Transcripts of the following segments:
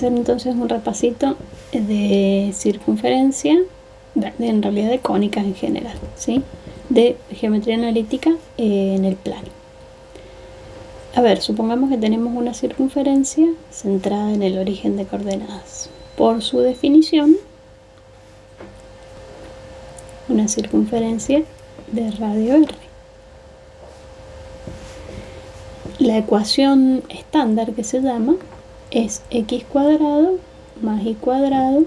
hacer entonces un repasito de circunferencia, en realidad de cónicas en general, ¿sí? De geometría analítica en el plano. A ver, supongamos que tenemos una circunferencia centrada en el origen de coordenadas. Por su definición, una circunferencia de radio r. La ecuación estándar que se llama es x cuadrado más y cuadrado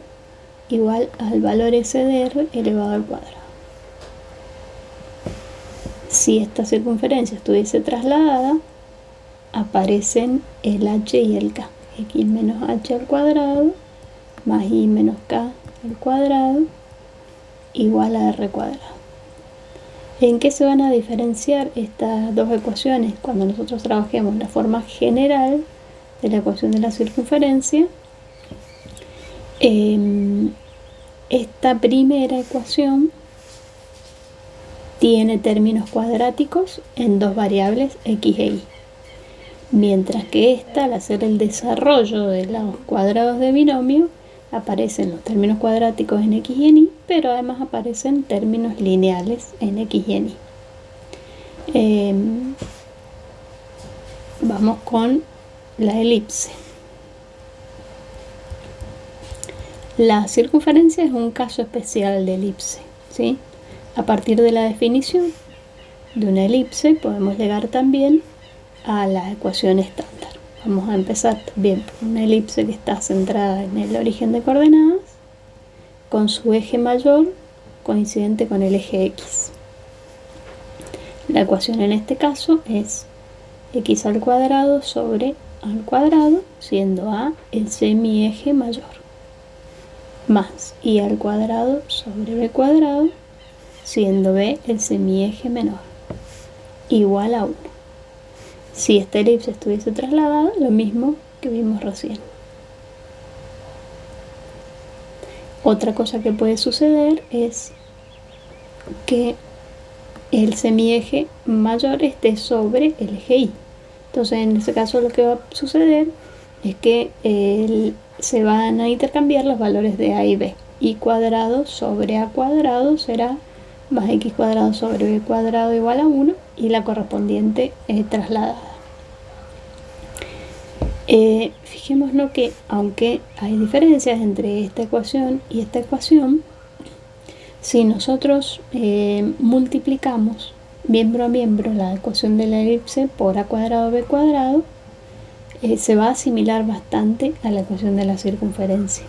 igual al valor s de r elevado al cuadrado. Si esta circunferencia estuviese trasladada, aparecen el h y el k. X menos h al cuadrado más y menos k al cuadrado igual a r cuadrado. ¿En qué se van a diferenciar estas dos ecuaciones cuando nosotros trabajemos la forma general de la ecuación de la circunferencia? Esta primera ecuación tiene términos cuadráticos en dos variables x e y, mientras que esta, al hacer el desarrollo de los cuadrados de binomio, aparecen los términos cuadráticos en x y en y, pero además aparecen términos lineales en x y en y. Vamos con la elipse. La circunferencia es un caso especial de elipse, ¿sí? A partir de la definición de una elipse podemos llegar también a la ecuación estándar. Vamos a empezar también por una elipse que está centrada en el origen de coordenadas, con su eje mayor coincidente con el eje x. La ecuación en este caso es x al cuadrado sobre a al cuadrado, siendo a el semieje mayor, más y al cuadrado sobre b cuadrado, siendo b el semieje menor, igual a 1. Si esta elipse estuviese trasladada, lo mismo que vimos recién. Otra cosa que puede suceder es que el semieje mayor esté sobre el eje y. Entonces, en ese caso lo que va a suceder es que se van a intercambiar los valores de a y b. Y cuadrado sobre a cuadrado será más x cuadrado sobre b cuadrado igual a 1 y la correspondiente trasladada. Fijémonos que aunque hay diferencias entre esta ecuación y esta ecuación, si nosotros multiplicamos miembro a miembro la ecuación de la elipse por a cuadrado b cuadrado, se va a asimilar bastante a la ecuación de la circunferencia.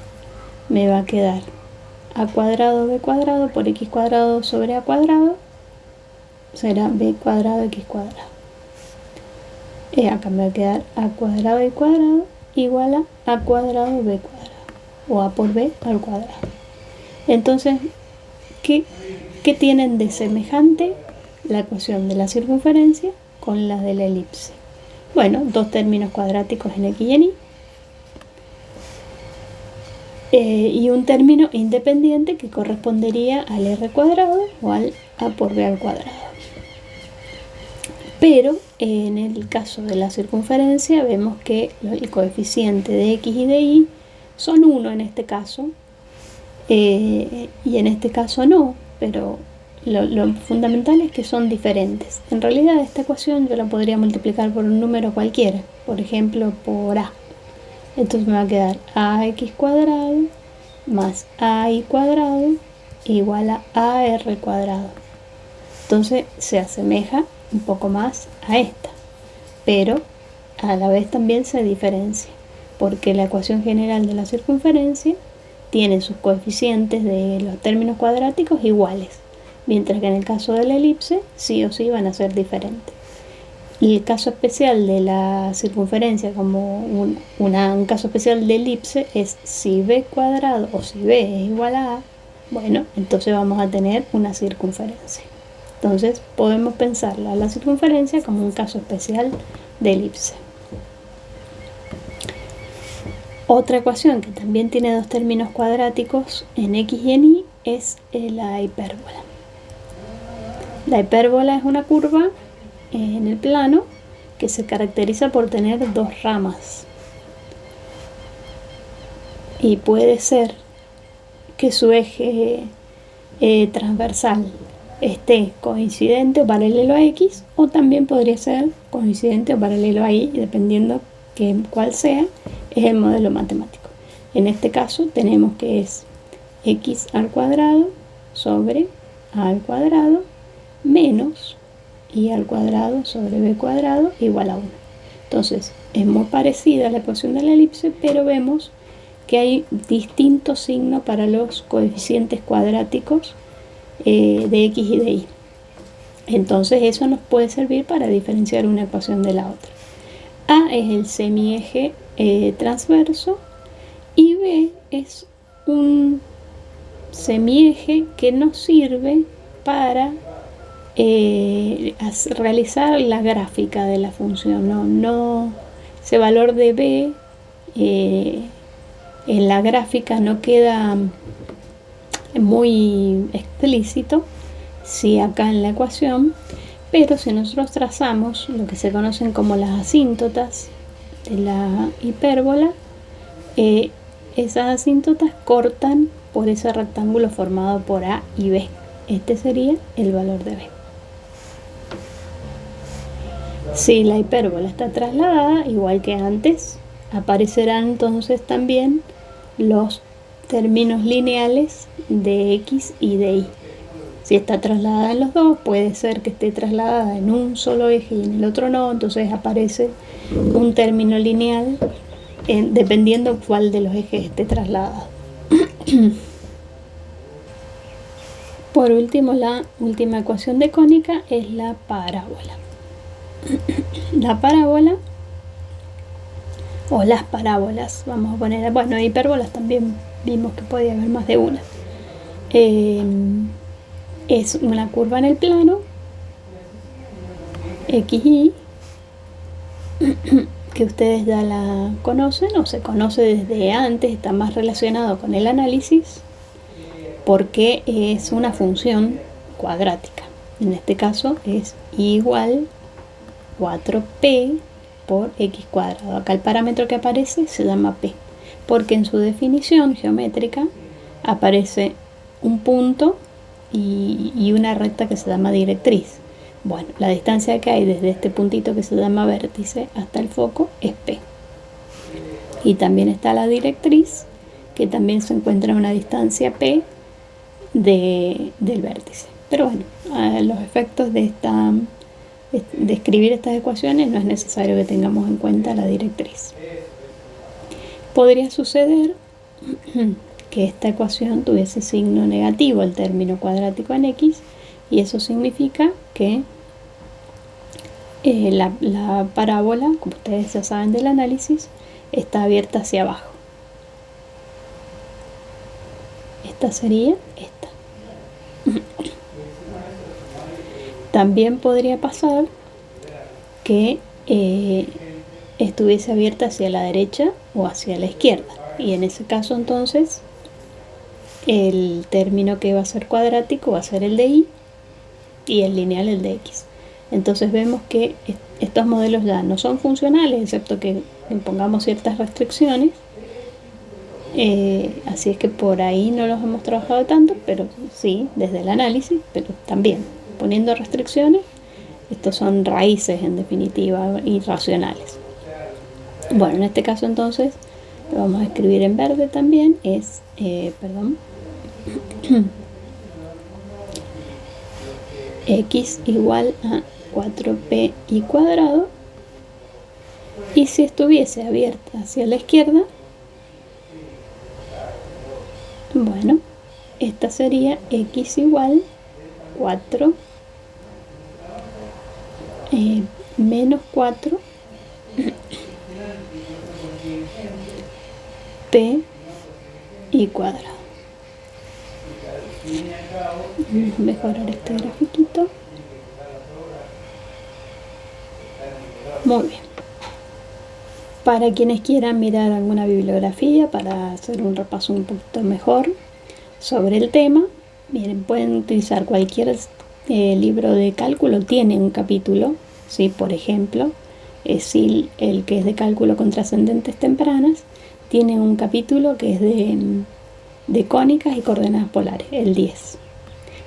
Me va a quedar a cuadrado b cuadrado por x cuadrado sobre a cuadrado, será b cuadrado x cuadrado. Acá me va a quedar a cuadrado y cuadrado igual a cuadrado b cuadrado, o a por b al cuadrado. Entonces, ¿qué tienen de semejante la ecuación de la circunferencia con la de la elipse? Bueno, dos términos cuadráticos en x y en y, y un término independiente que correspondería al r cuadrado o al a por b al cuadrado. Pero en el caso de la circunferencia vemos que el coeficiente de x y de y son 1 en este caso, y en este caso no, pero lo fundamental es que son diferentes. En realidad esta ecuación yo la podría multiplicar por un número cualquiera, por ejemplo por a. Entonces me va a quedar ax cuadrado más ay cuadrado igual a ar cuadrado. Entonces se asemeja un poco más a esta, pero a la vez también se diferencia, porque la ecuación general de la circunferencia tiene sus coeficientes de los términos cuadráticos iguales, mientras que en el caso de la elipse sí o sí van a ser diferentes. Y el caso especial de la circunferencia, como un caso especial de elipse, es si b cuadrado o si b es igual a a, bueno, entonces vamos a tener una circunferencia. Entonces podemos pensarla la circunferencia como un caso especial de elipse. Otra ecuación que también tiene dos términos cuadráticos en x y en y es la hipérbola. La hipérbola es una curva en el plano que se caracteriza por tener dos ramas. y puede ser que su eje transversal esté coincidente o paralelo a X, o también podría ser coincidente o paralelo a Y, dependiendo cuál sea, es el modelo matemático. En este caso tenemos que es X al cuadrado sobre A al cuadrado menos Y al cuadrado sobre B cuadrado igual a 1. Entonces es muy parecida a la ecuación de la elipse, pero vemos que hay distintos signos para los coeficientes cuadráticos de X y de Y. Entonces eso nos puede servir para diferenciar una ecuación de la otra. A es el semieje transverso y B es un semieje que nos sirve para realizar la gráfica de la función. Ese valor de B en la gráfica no queda muy explícito, sí, acá en la ecuación, pero si nosotros trazamos lo que se conocen como las asíntotas de la hipérbola, esas asíntotas cortan por ese rectángulo formado por A y B. Este sería el valor de B. Si la hipérbola está trasladada, igual que antes, aparecerán entonces también los términos lineales de X y de Y. Si está trasladada en los dos, puede ser que esté trasladada en un solo eje y en el otro no, entonces aparece un término lineal dependiendo cuál de los ejes esté trasladado. Por último, la última ecuación de cónica es la parábola. La parábola o las parábolas, vamos a poner, bueno, hipérbolas también vimos que podía haber más de una. Es una curva en el plano XY que ustedes ya la conocen o se conoce desde antes, está más relacionado con el análisis porque es una función cuadrática. En este caso es y igual 4p por x cuadrado. Acá el parámetro que aparece se llama p, porque en su definición geométrica aparece un punto y una recta que se llama directriz. Bueno, la distancia que hay desde este puntito que se llama vértice hasta el foco es p. Y también está la directriz, que también se encuentra a una distancia p del vértice. Pero bueno, a los efectos de escribir estas ecuaciones no es necesario que tengamos en cuenta la directriz. Podría suceder que esta ecuación tuviese signo negativo, el término cuadrático en X, y eso significa que la parábola, como ustedes ya saben del análisis, está abierta hacia abajo. Esta sería esta. También podría pasar que estuviese abierta hacia la derecha o hacia la izquierda, y en ese caso entonces el término que va a ser cuadrático va a ser el de Y y el lineal el de X. Entonces vemos que estos modelos ya no son funcionales, excepto que impongamos ciertas restricciones. Así es que por ahí no los hemos trabajado tanto, pero sí, desde el análisis, pero también poniendo restricciones. Estos son raíces en definitiva irracionales. Bueno, en este caso entonces lo vamos a escribir en verde también, es, x igual a 4p y cuadrado, y si estuviese abierta hacia la izquierda, bueno, esta sería x igual 4 menos 4 p y cuadrado. Vamos a mejorar este grafiquito. Muy bien. Para quienes quieran mirar alguna bibliografía para hacer un repaso un poquito mejor sobre el tema, miren, pueden utilizar cualquier libro de cálculo, tiene un capítulo, ¿sí? Por ejemplo, el que es de cálculo con trascendentes tempranas, tiene un capítulo que es de cónicas y coordenadas polares, el 10.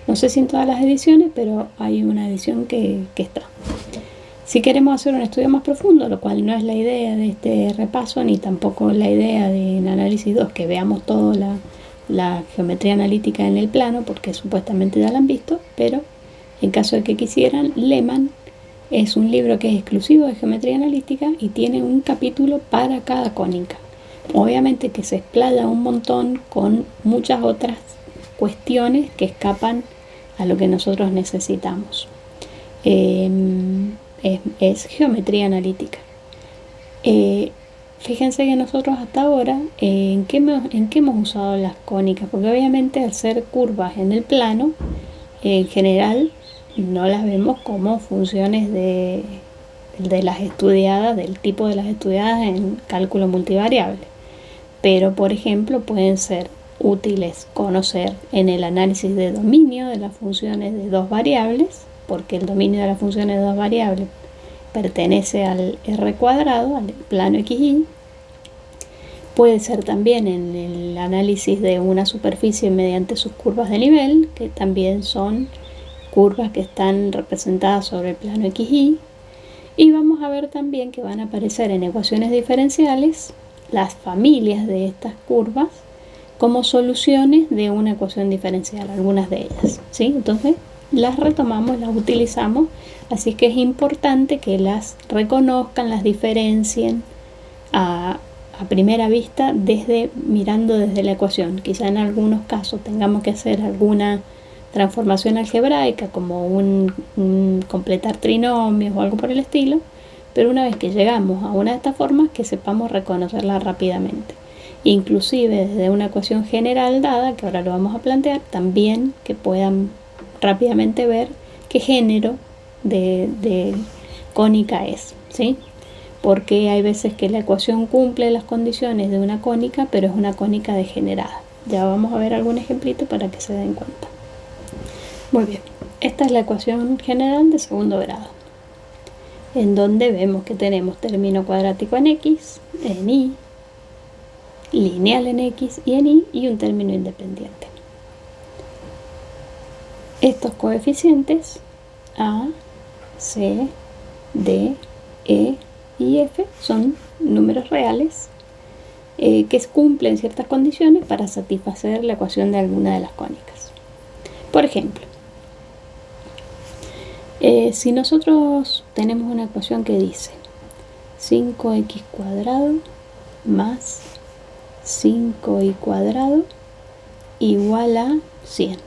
No sé si en todas las ediciones, pero hay una edición que está. Si queremos hacer un estudio más profundo, lo cual no es la idea de este repaso, ni tampoco la idea de en análisis 2 que veamos toda la geometría analítica en el plano, porque supuestamente ya la han visto, pero en caso de que quisieran, Lehmann es un libro que es exclusivo de geometría analítica y tiene un capítulo para cada cónica. Obviamente que se explaya un montón con muchas otras cuestiones que escapan a lo que nosotros necesitamos. Es geometría analítica. Fíjense que nosotros hasta ahora, ¿en qué hemos usado las cónicas? Porque obviamente al ser curvas en el plano, en general no las vemos como funciones de las estudiadas, del tipo de las estudiadas en cálculo multivariable. Pero, por ejemplo, pueden ser útiles conocer en el análisis de dominio de las funciones de dos variables, porque el dominio de las funciones de dos variables pertenece al R cuadrado, al plano XY. Puede ser también en el análisis de una superficie mediante sus curvas de nivel, que también son curvas que están representadas sobre el plano XY. Y vamos a ver también que van a aparecer en ecuaciones diferenciales las familias de estas curvas como soluciones de una ecuación diferencial, algunas de ellas, ¿sí? Entonces las retomamos, las utilizamos, así que es importante que las reconozcan, las diferencien a primera vista mirando desde la ecuación. Quizá en algunos casos tengamos que hacer alguna transformación algebraica como un completar trinomios o algo por el estilo, pero una vez que llegamos a una de estas formas, que sepamos reconocerla rápidamente. Inclusive desde una ecuación general dada, que ahora lo vamos a plantear, también que puedan rápidamente ver qué género de cónica es, ¿sí? Porque hay veces que la ecuación cumple las condiciones de una cónica, pero es una cónica degenerada. Ya vamos a ver algún ejemplito para que se den cuenta. Muy bien, esta es la ecuación general de segundo grado, en donde vemos que tenemos término cuadrático en X, en Y, lineal en X y en Y, y un término independiente. Estos coeficientes A, C, D, E y F son números reales que cumplen ciertas condiciones para satisfacer la ecuación de alguna de las cónicas. Por ejemplo, si nosotros tenemos una ecuación que dice 5x cuadrado más 5y cuadrado igual a 100.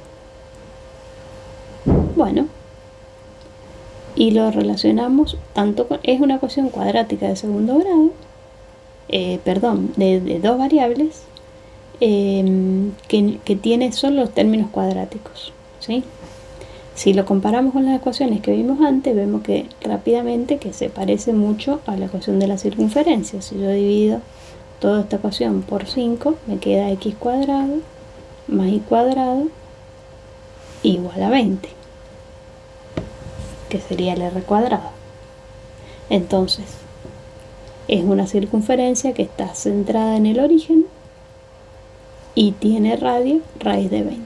Bueno, y lo relacionamos tanto con, es una ecuación cuadrática de segundo grado, de dos variables, que tiene solo los términos cuadráticos, ¿sí? Si lo comparamos con las ecuaciones que vimos antes, vemos que rápidamente que se parece mucho a la ecuación de la circunferencia. Si yo divido toda esta ecuación por 5, me queda x cuadrado más y cuadrado igual a 20, que sería el r cuadrado. Entonces, es una circunferencia que está centrada en el origen y tiene radio raíz de 20,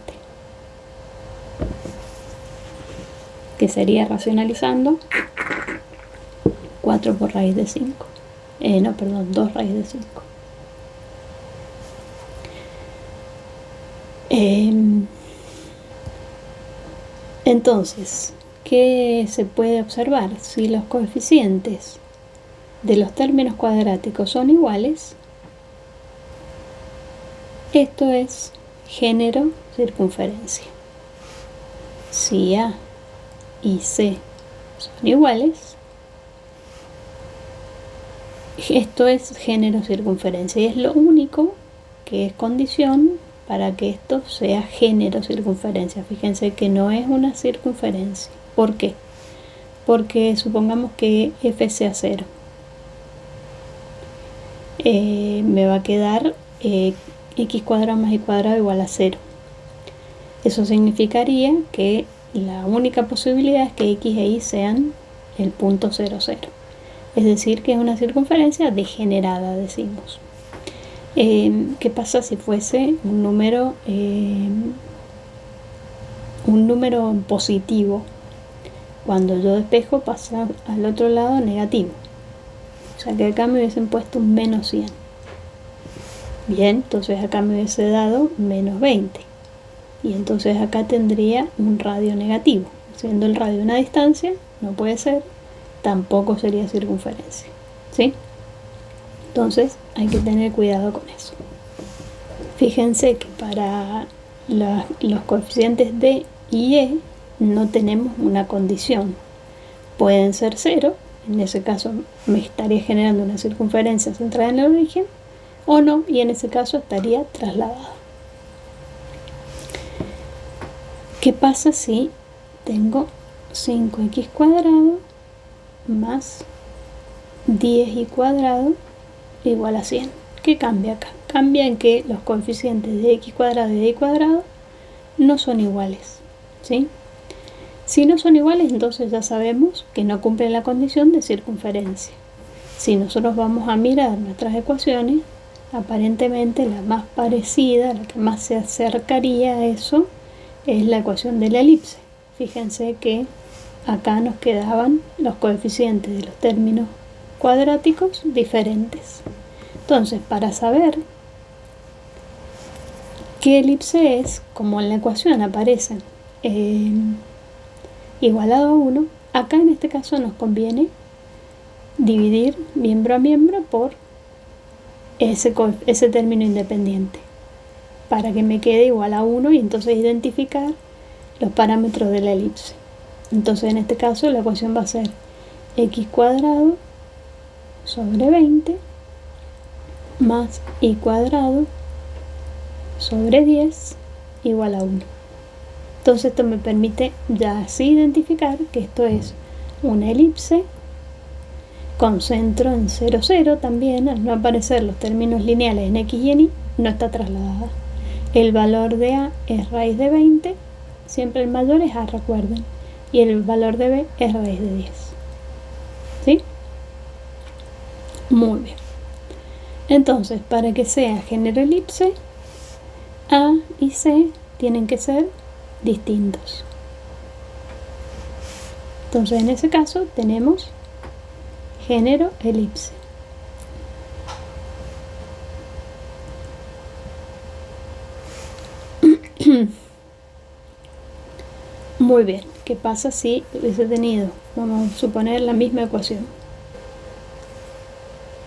que sería, racionalizando, 4 por raíz de 5. 2 raíz de 5. Entonces, ¿qué se puede observar? Si los coeficientes de los términos cuadráticos son iguales, esto es género circunferencia. Si A y C son iguales, esto es género circunferencia, y es lo único que es condición para que esto sea género circunferencia. Fíjense que no es una circunferencia. ¿Por qué? Porque supongamos que f sea 0. Me va a quedar x cuadrado más y cuadrado igual a 0. Eso significaría que la única posibilidad es que x e y sean el punto 0, 0. Es decir, que es una circunferencia degenerada, decimos. ¿Qué pasa si fuese un número positivo? Cuando yo despejo pasa al otro lado negativo. O sea que acá me hubiesen puesto un menos 100. Bien, entonces acá me hubiese dado menos 20. Y entonces acá tendría un radio negativo. Siendo el radio una distancia, no puede ser, tampoco sería circunferencia. ¿Sí? Entonces hay que tener cuidado con eso. Fíjense que para los coeficientes D y E no tenemos una condición. Pueden ser 0, en ese caso me estaría generando una circunferencia centrada en el origen, o no, y en ese caso estaría trasladada. ¿Qué pasa si tengo 5x cuadrado más 10y cuadrado igual a 100? ¿Qué cambia acá? Cambia en que los coeficientes de x cuadrado y de y cuadrado no son iguales, ¿sí? Si no son iguales, entonces ya sabemos que no cumplen la condición de circunferencia. Si nosotros vamos a mirar nuestras ecuaciones, aparentemente la más parecida, la que más se acercaría a eso, es la ecuación de la elipse. Fíjense que acá nos quedaban los coeficientes de los términos cuadráticos diferentes. Entonces, para saber qué elipse es, como en la ecuación aparecen igualado a 1, acá en este caso nos conviene dividir miembro a miembro por ese término independiente, para que me quede igual a 1 y entonces identificar los parámetros de la elipse. Entonces en este caso la ecuación va a ser x cuadrado sobre 20 más y cuadrado sobre 10 igual a 1. Entonces esto me permite ya así identificar que esto es una elipse con centro en 0, 0 también. Al no aparecer los términos lineales en x y en y, no está trasladada. El valor de a es raíz de 20, siempre el mayor es a, recuerden, y el valor de b es raíz de 10. ¿Sí? Muy bien. Entonces, para que sea género elipse, a y c tienen que ser distintos. Entonces, en ese caso tenemos género elipse. Muy bien, ¿qué pasa si hubiese tenido, vamos a suponer, la misma ecuación?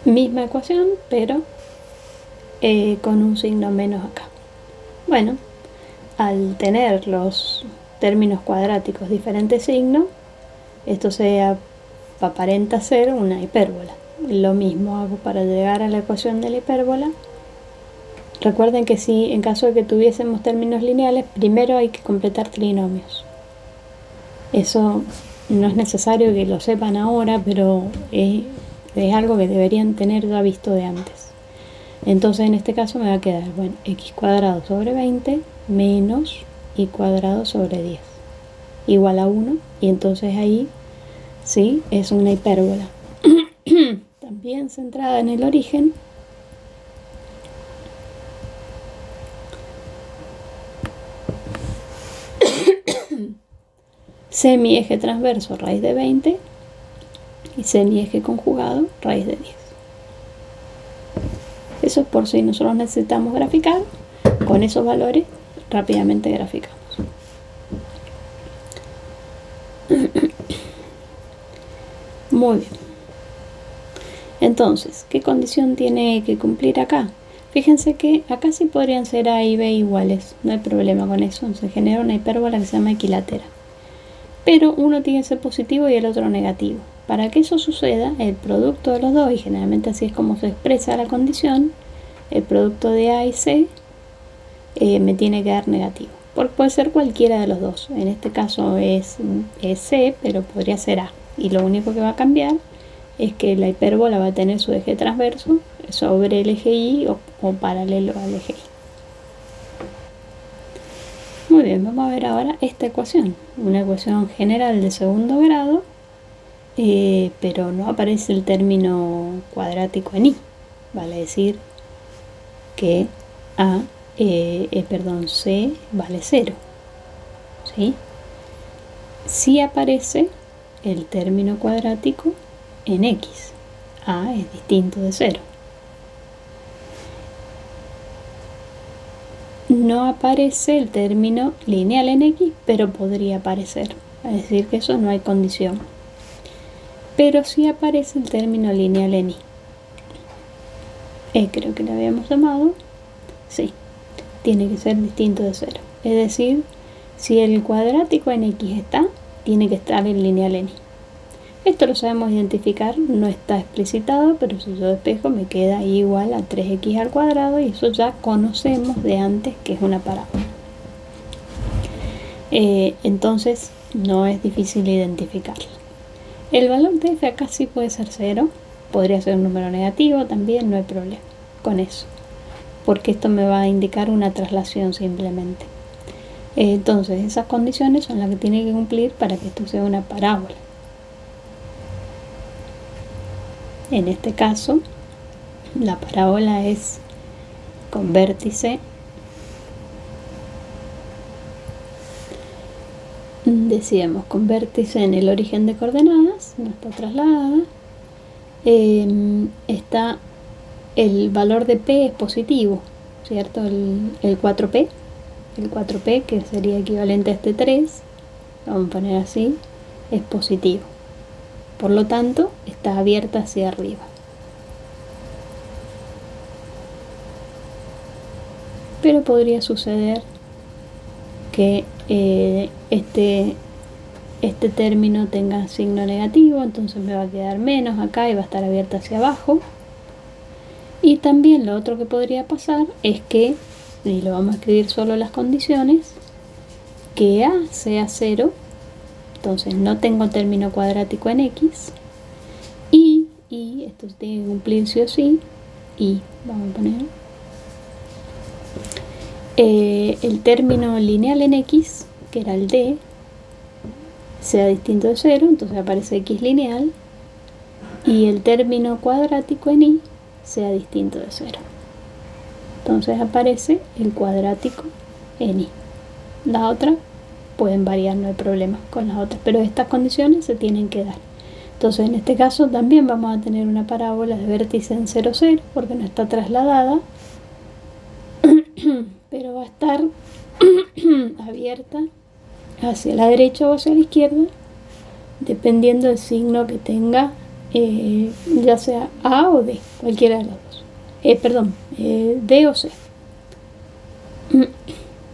Misma ecuación, pero con un signo menos acá. Bueno, al tener los términos cuadráticos diferentes signos, esto se aparenta ser una hipérbola. Lo mismo hago para llegar a la ecuación de la hipérbola. Recuerden que si en caso de que tuviésemos términos lineales, primero hay que completar trinomios. Eso no es necesario que lo sepan ahora, pero es algo que deberían tener ya visto de antes. Entonces en este caso me va a quedar, bueno, x cuadrado sobre 20 menos y cuadrado sobre 10 igual a 1, y entonces ahí sí es una hipérbola también centrada en el origen, semieje transverso raíz de 20 y semieje conjugado raíz de 10. Eso es por si nosotros necesitamos graficar, con esos valores rápidamente graficamos. Muy bien. Entonces, ¿qué condición tiene que cumplir acá? Fíjense que acá sí podrían ser A y B iguales, no hay problema con eso, se genera una hipérbola que se llama equilátera. Pero uno tiene que ser positivo y el otro negativo. Para que eso suceda, el producto de los dos, y generalmente así es como se expresa la condición, el producto de A y C me tiene que dar negativo. Porque puede ser cualquiera de los dos. En este caso es C, pero podría ser A. Y lo único que va a cambiar es que la hipérbola va a tener su eje transverso sobre el eje Y o paralelo al eje Y. Muy bien, vamos a ver ahora esta ecuación. Una ecuación general de segundo grado, pero no aparece el término cuadrático en Y. Vale decir que C vale 0. ¿Sí? Si aparece el término cuadrático en X. A es distinto de 0. No aparece el término lineal en X, pero podría aparecer. Es decir, que eso no hay condición. Pero sí aparece el término lineal en Y. Creo que lo habíamos llamado. Sí, tiene que ser distinto de 0. Es decir, si el cuadrático en X está, tiene que estar el lineal en Y. Esto lo sabemos identificar, no está explicitado, pero si yo despejo me queda I igual a 3x al cuadrado, y eso ya conocemos de antes que es una parábola. Entonces no es difícil identificarlo. El valor de f acá sí puede ser 0, podría ser un número negativo también, no hay problema con eso, porque esto me va a indicar una traslación simplemente. Entonces esas condiciones son las que tiene que cumplir para que esto sea una parábola. En este caso, la parábola es con vértice, decíamos, con vértice en el origen de coordenadas, no está trasladada. Está el valor de P es positivo, ¿cierto? El 4P, que sería equivalente a este 3, lo vamos a poner así, es positivo. Por lo tanto, está abierta hacia arriba. Pero podría suceder que este término tenga signo negativo, entonces me va a quedar menos acá y va a estar abierta hacia abajo. Y también lo otro que podría pasar es que, y lo vamos a escribir solo las condiciones, que A sea 0, entonces no tengo término cuadrático en X, y esto tiene que cumplir sí o sí, y vamos a poner el término lineal en X, que era el D, sea distinto de 0, entonces aparece X lineal, y el término cuadrático en Y sea distinto de 0. Entonces aparece el cuadrático en Y. La otra pueden variar, no hay problema con las otras, pero estas condiciones se tienen que dar. Entonces en este caso también vamos a tener una parábola de vértice en 0, 0, porque no está trasladada, pero va a estar abierta hacia la derecha o hacia la izquierda, dependiendo del signo que tenga, ya sea A o D, cualquiera de los dos. D o C.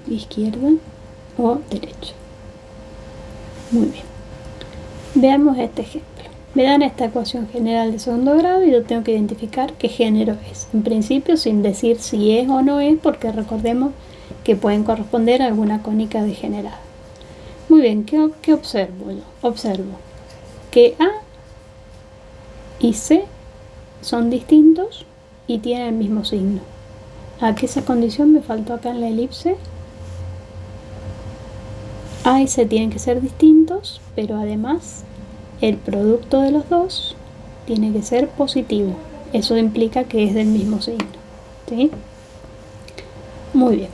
Izquierda o derecha. Muy bien. Veamos este ejemplo. Me dan esta ecuación general de segundo grado y yo tengo que identificar qué género es. En principio, sin decir si es o no es, porque recordemos que pueden corresponder a alguna cónica degenerada. Muy bien, ¿qué observo yo? Observo que A y C son distintos y tienen el mismo signo. Aquí esa condición me faltó acá en la elipse. A y C tienen que ser distintos, pero además el producto de los dos tiene que ser positivo. Eso implica que es del mismo signo. ¿Sí? Muy bien.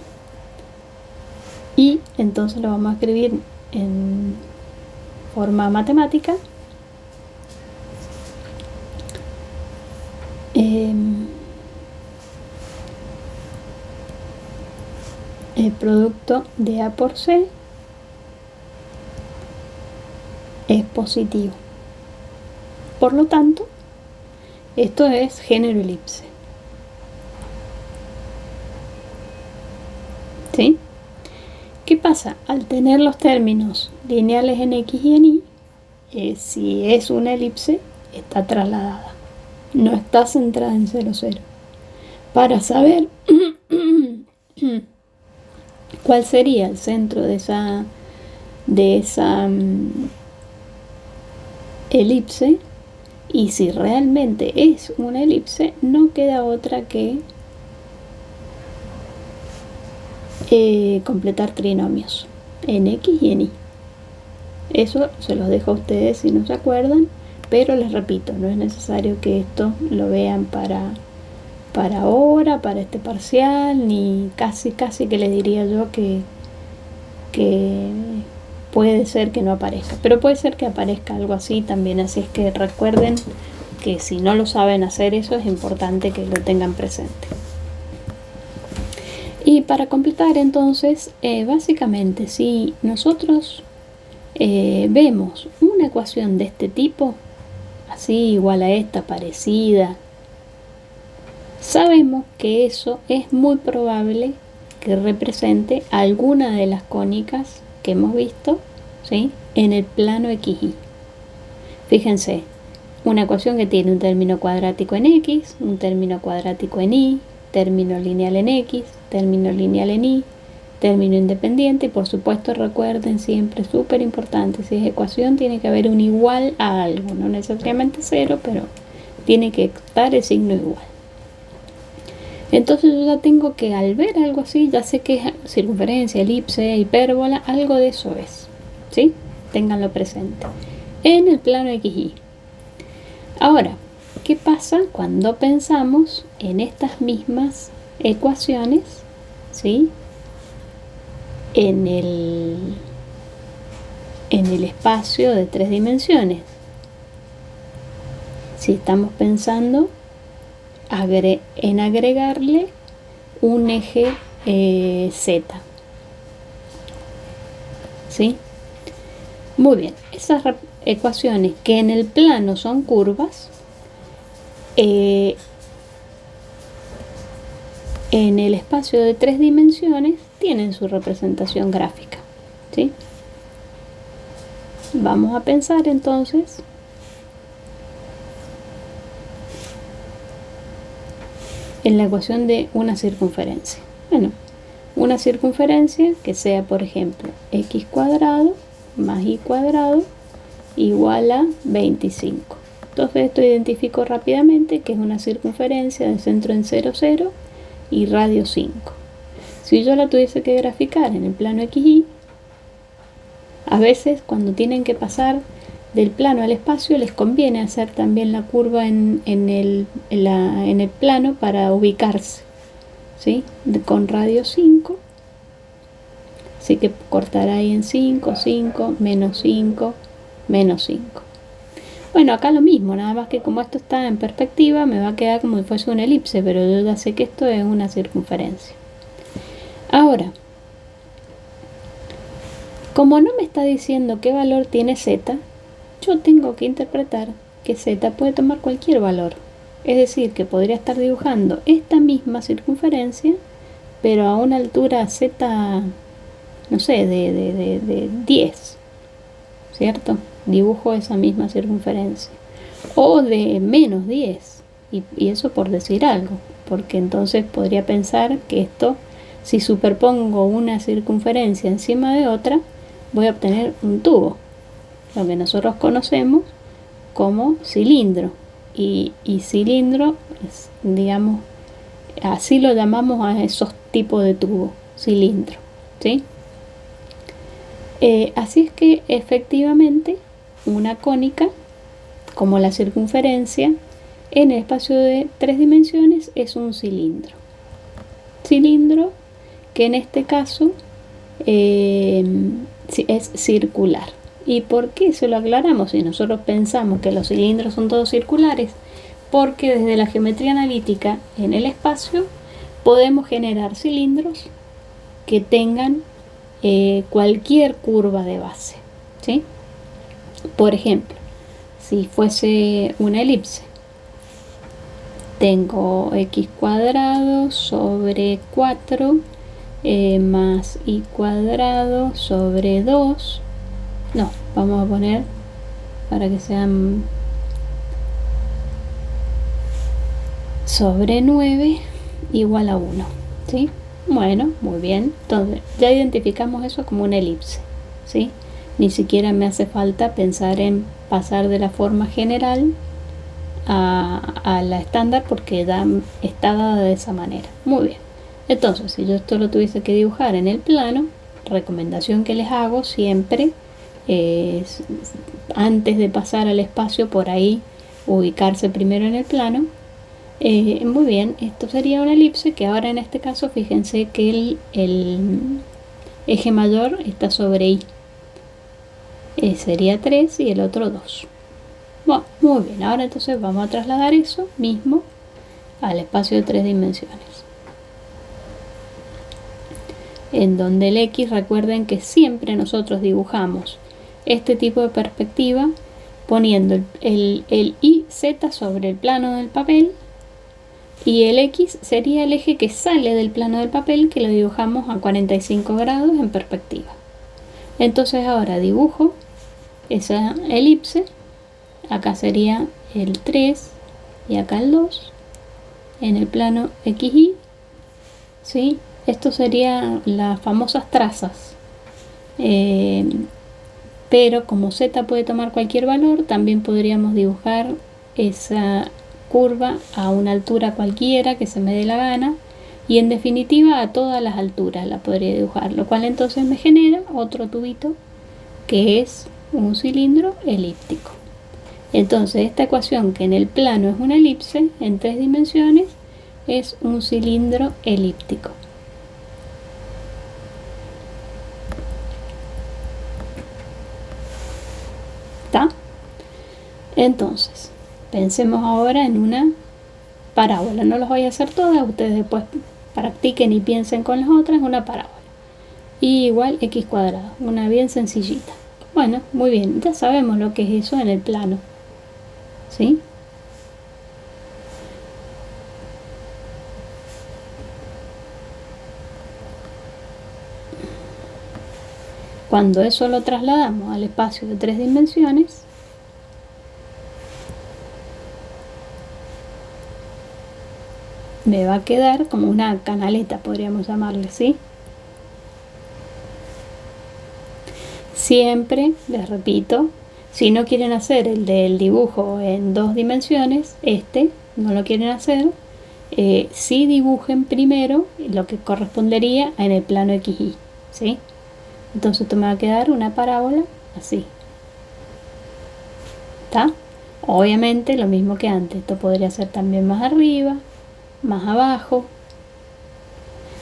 Y entonces lo vamos a escribir en forma matemática. El producto de A por C es positivo. Por lo tanto, esto es género elipse. ¿Sí? ¿Qué pasa? Al tener los términos lineales en X y en Y, si es una elipse, está trasladada. No está centrada en 0, 0. Para saber cuál sería el centro de esa elipse, y si realmente es una elipse, no queda otra que completar trinomios en X y en Y. Eso se los dejo a ustedes si no se acuerdan, pero les repito, no es necesario que esto lo vean para para ahora, para este parcial, ni casi que le diría yo que puede ser que no aparezca, pero puede ser que aparezca algo así también, así es que recuerden que si no lo saben hacer eso es importante que lo tengan presente. Y para completar entonces, básicamente si nosotros vemos una ecuación de este tipo, así igual a esta, parecida, sabemos que eso es muy probable que represente alguna de las cónicas que hemos visto, ¿sí?, en el plano XY. Fíjense, una ecuación que tiene un término cuadrático en X, un término cuadrático en Y, término lineal en X, término lineal en Y, término independiente y por supuesto recuerden siempre, súper importante, si es ecuación tiene que haber un igual a algo, no necesariamente cero, pero tiene que estar el signo igual. Entonces yo ya tengo que, al ver algo así, ya sé que es circunferencia, elipse, hipérbola, algo de eso es, ¿sí? Ténganlo presente. En el plano XY. Ahora, ¿qué pasa cuando pensamos en estas mismas ecuaciones, ¿sí?, en el espacio de 3 dimensiones? Si estamos pensando en agregarle un eje Z, ¿sí? Muy bien, esas ecuaciones que en el plano son curvas, en el espacio de 3 dimensiones tienen su representación gráfica, ¿sí? Vamos a pensar entonces en la ecuación de una circunferencia. Bueno, una circunferencia que sea, por ejemplo, x cuadrado más y cuadrado igual a 25. Entonces esto identifico rápidamente que es una circunferencia de centro en 0, 0 y radio 5. Si yo la tuviese que graficar en el plano XY, a veces cuando tienen que pasar del plano al espacio les conviene hacer también la curva en el plano para ubicarse, ¿sí?, con radio 5. Así que cortará ahí en 5, 5, menos 5, menos 5. Bueno, acá lo mismo, nada más que como esto está en perspectiva me va a quedar como si fuese una elipse, pero yo ya sé que esto es una circunferencia. Ahora, como no me está diciendo qué valor tiene Z, yo tengo que interpretar que Z puede tomar cualquier valor. Es decir, que podría estar dibujando esta misma circunferencia, pero a una altura Z, no sé, de 10, ¿cierto? Dibujo esa misma circunferencia. O de menos 10, y eso por decir algo, porque entonces podría pensar que esto, si superpongo una circunferencia encima de otra, voy a obtener un tubo, lo que nosotros conocemos como cilindro. Y cilindro es, digamos, así lo llamamos a esos tipos de tubo, cilindro, ¿sí? Así es que efectivamente una cónica, como la circunferencia, en el espacio de 3 dimensiones es un cilindro. Cilindro que en este caso es circular. ¿Y por qué se lo aclaramos? Si nosotros pensamos que los cilindros son todos circulares, porque desde la geometría analítica en el espacio podemos generar cilindros que tengan cualquier curva de base, ¿sí? Por ejemplo, si fuese una elipse, tengo x cuadrado sobre 4 más y cuadrado sobre 2. No, vamos a poner para que sean sobre 9 igual a 1, ¿sí? Bueno, muy bien. Entonces, ya identificamos eso como una elipse, ¿sí? Ni siquiera me hace falta pensar en pasar de la forma general a la estándar porque ya está dada de esa manera. Muy bien. Entonces, si yo esto lo tuviese que dibujar en el plano, recomendación que les hago siempre es, antes de pasar al espacio, por ahí ubicarse primero en el plano, Muy bien, esto sería una elipse que ahora en este caso fíjense que el eje mayor está sobre Y. Sería 3 y el otro 2. Bueno, muy bien, ahora entonces vamos a trasladar eso mismo al espacio de 3 dimensiones. En donde el X, recuerden que siempre nosotros dibujamos este tipo de perspectiva poniendo el YZ sobre el plano del papel, y el X sería el eje que sale del plano del papel, que lo dibujamos a 45 grados en perspectiva. Entonces ahora dibujo esa elipse, acá sería el 3 y acá el 2 en el plano XY, ¿sí? Esto serían las famosas trazas, pero como Z puede tomar cualquier valor, también podríamos dibujar esa curva a una altura cualquiera que se me dé la gana, y en definitiva a todas las alturas la podría dibujar, lo cual entonces me genera otro tubito que es un cilindro elíptico. Entonces esta ecuación, que en el plano es una elipse en 3 dimensiones, es un cilindro elíptico. ¿Está? Entonces, pensemos ahora en una parábola. No las voy a hacer todas, ustedes después practiquen y piensen con las otras. Una parábola. Y igual x cuadrado, una bien sencillita. Bueno, muy bien, ya sabemos lo que es eso en el plano, ¿sí? Cuando eso lo trasladamos al espacio de 3 dimensiones, me va a quedar como una canaleta, podríamos llamarle, ¿sí? Siempre, les repito, si no quieren hacer el del dibujo en 2 dimensiones, no lo quieren hacer, sí dibujen primero lo que correspondería en el plano XY, ¿sí? Entonces esto me va a quedar una parábola así. ¿Está? Obviamente lo mismo que antes, esto podría ser también más arriba, más abajo,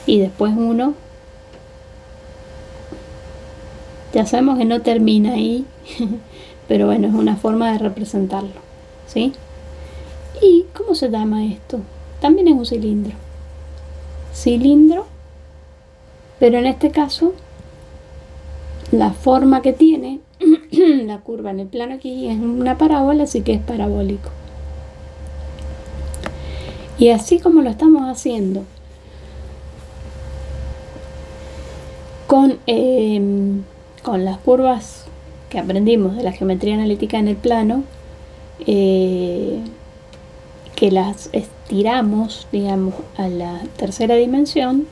y después uno, ya sabemos que no termina ahí, pero bueno, es una forma de representarlo, ¿sí? ¿Y cómo se llama esto? También es un cilindro. Cilindro, pero en este caso la forma que tiene la curva en el plano aquí es una parábola, así que es parabólico. Y así como lo estamos haciendo con las curvas que aprendimos de la geometría analítica en el plano, que las estiramos, digamos, a la tercera dimensión,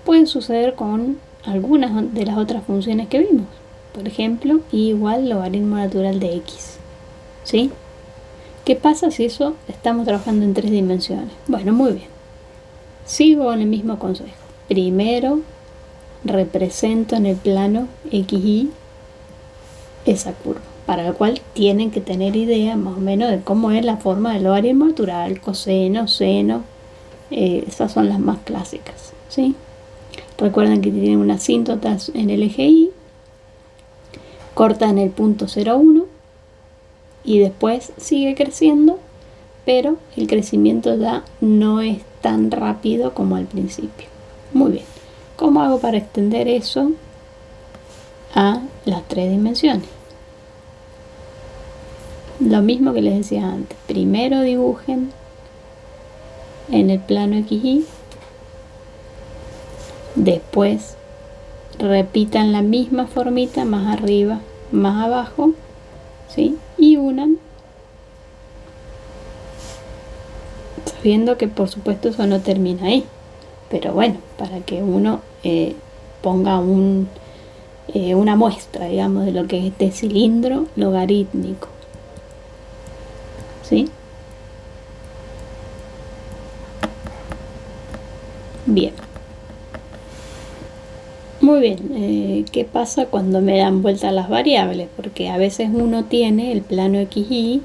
puede suceder con algunas de las otras funciones que vimos. Por ejemplo, y igual logaritmo natural de x, ¿sí? ¿Qué pasa si eso estamos trabajando en 3 dimensiones? Bueno, muy bien. Sigo con el mismo consejo. Primero represento en el plano XY esa curva, para lo cual tienen que tener idea más o menos de cómo es la forma del logaritmo natural, coseno, seno, esas son las más clásicas, ¿sí? Recuerden que tienen una asíntota en el eje Y, corta en el punto 0,1 y después sigue creciendo, pero el crecimiento ya no es tan rápido como al principio. Muy bien, ¿cómo hago para extender eso a las 3 dimensiones? Lo mismo que les decía antes, primero dibujen en el plano XY, después repitan la misma formita más arriba, más abajo, ¿sí? Y unan, sabiendo que por supuesto eso no termina ahí, pero bueno, para que uno ponga una muestra, digamos, de lo que es este cilindro logarítmico, ¿sí? Bien. Muy bien, ¿qué pasa cuando me dan vuelta las variables? Porque a veces uno tiene el plano XY,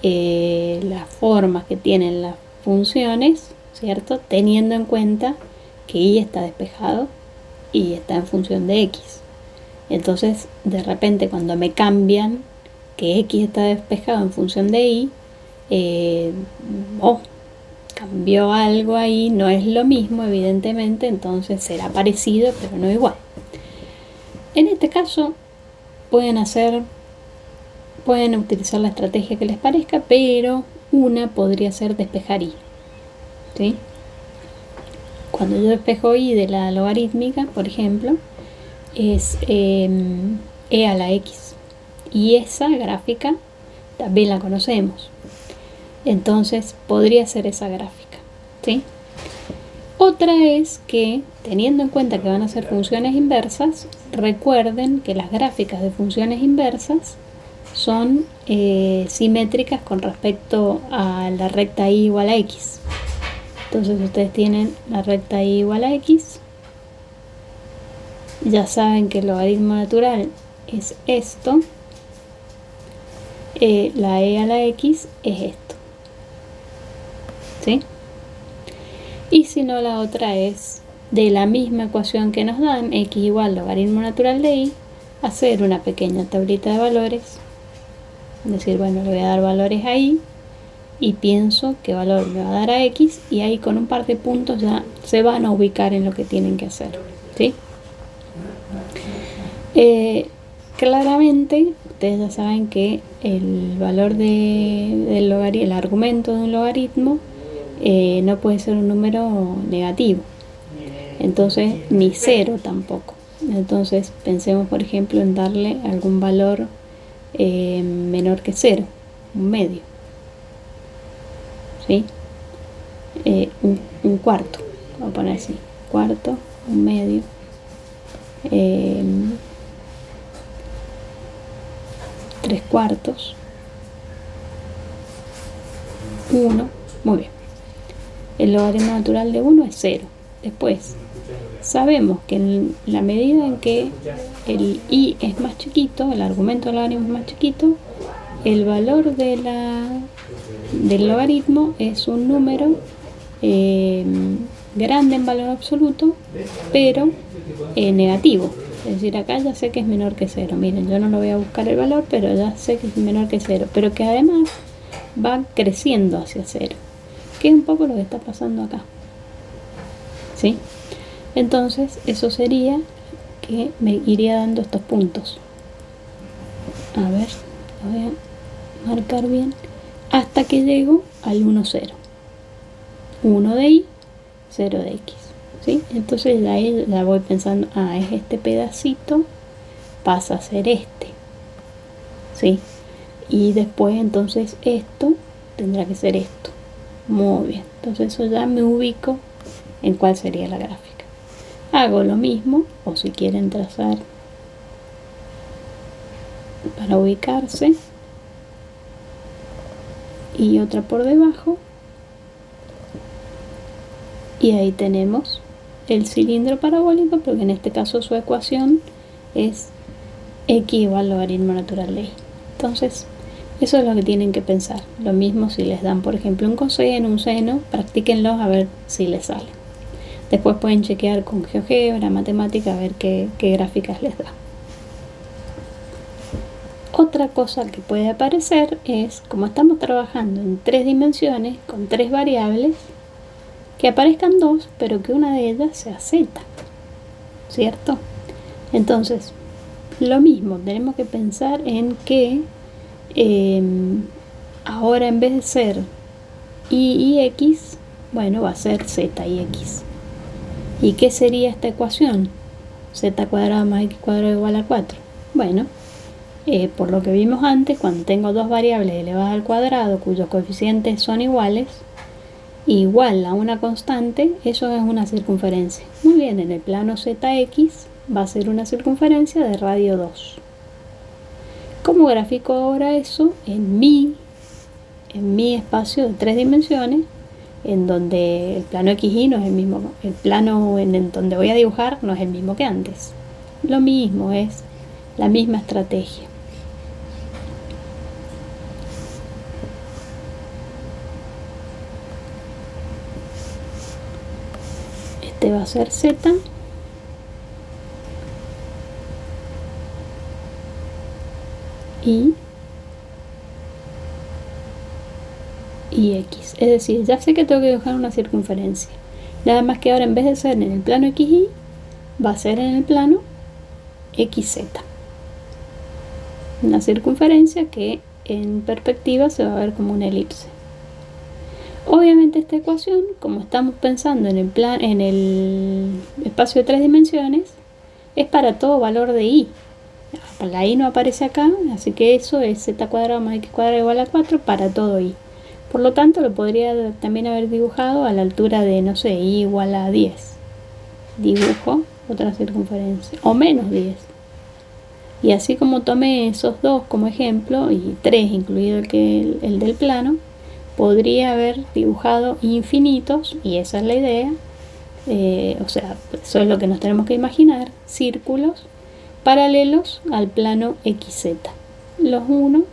las formas que tienen las funciones, ¿cierto? Teniendo en cuenta que y está despejado y está en función de x. Entonces, de repente, cuando me cambian que x está despejado en función de y, cambió algo ahí, no es lo mismo, evidentemente, entonces será parecido, pero no igual. En este caso, pueden utilizar la estrategia que les parezca, pero una podría ser despejar y, ¿sí? Cuando yo despejo y de la logarítmica, por ejemplo, es e a la x, y esa gráfica también la conocemos, entonces podría ser esa gráfica, ¿sí? Otra es que, teniendo en cuenta que van a ser funciones inversas, recuerden que las gráficas de funciones inversas son simétricas con respecto a la recta y igual a x. Entonces ustedes tienen la recta y igual a x, ya saben que el logaritmo natural es esto, la e a la x es esto, ¿sí? Y si no, la otra es de la misma ecuación que nos dan, x igual logaritmo natural de y, hacer una pequeña tablita de valores, es decir, bueno, le voy a dar valores ahí y pienso qué valor me va a dar a x, y ahí con un par de puntos ya se van a ubicar en lo que tienen que hacer, ¿sí? Claramente ustedes ya saben que el valor del logaritmo, el argumento de un logaritmo, no puede ser un número negativo, entonces ni cero tampoco. Entonces pensemos, por ejemplo, en darle algún valor menor que 0, un medio, ¿sí? Un cuarto, vamos a poner así, cuarto, un medio, 3/4, 1, muy bien. El logaritmo natural de 1 es 0. Después, sabemos que en la medida en que el y es más chiquito, el argumento del logaritmo es más chiquito, el valor del logaritmo es un número grande en valor absoluto, pero negativo. Es decir, acá ya sé que es menor que 0. Miren, yo no lo voy a buscar el valor, pero ya sé que es menor que 0, pero que además va creciendo hacia 0, que es un poco lo que está pasando acá, ¿sí? Entonces, eso sería que me iría dando estos puntos. A ver, lo voy a marcar bien. Hasta que llego al 1, 0. 1 de y, 0 de x, ¿sí? Entonces de ahí ya voy pensando, es este pedacito, pasa a ser este, ¿sí? Y después entonces esto tendrá que ser esto. Muy bien, entonces eso ya me ubico en cuál sería la gráfica. Hago lo mismo, o si quieren trazar para ubicarse, y otra por debajo, y ahí tenemos el cilindro parabólico, porque en este caso su ecuación es x igual al logaritmo natural de y. Entonces, eso es lo que tienen que pensar. Lo mismo si les dan, por ejemplo, un coseno, un seno, practíquenlos a ver si les sale. Después pueden chequear con GeoGebra, matemática, a ver qué gráficas les da. Otra cosa que puede aparecer es, como estamos trabajando en 3 dimensiones, con 3 variables, que aparezcan 2, pero que una de ellas sea z, ¿cierto? Entonces, lo mismo, tenemos que pensar en que ahora en vez de ser y x, bueno, va a ser z y x. ¿Y qué sería esta ecuación? Z cuadrado más x cuadrado igual a 4. Bueno, por lo que vimos antes, cuando tengo dos variables elevadas al cuadrado cuyos coeficientes son iguales, igual a una constante, eso es una circunferencia. Muy bien, en el plano zx va a ser una circunferencia de radio 2. ¿Cómo grafico ahora eso en mi espacio de 3 dimensiones, en donde el plano XY no es el mismo, el plano en donde voy a dibujar no es el mismo que antes? Lo mismo, es la misma estrategia. Este va a ser Z. Y X. Es decir, ya sé que tengo que dibujar una circunferencia. Nada más que ahora en vez de ser en el plano XY, va a ser en el plano XZ. Una circunferencia que en perspectiva se va a ver como una elipse. Obviamente esta ecuación, como estamos pensando en el espacio de 3 dimensiones, es para todo valor de y. La y no aparece acá, así que eso es z cuadrado más x cuadrado igual a 4 para todo y. Por lo tanto, lo podría también haber dibujado a la altura de, no sé, y igual a 10. Dibujo otra circunferencia, o menos 10. Y así como tomé esos dos como ejemplo, y 3 incluido el del plano, podría haber dibujado infinitos, y esa es la idea, o sea, eso es lo que nos tenemos que imaginar, círculos paralelos al plano XZ. Los uno,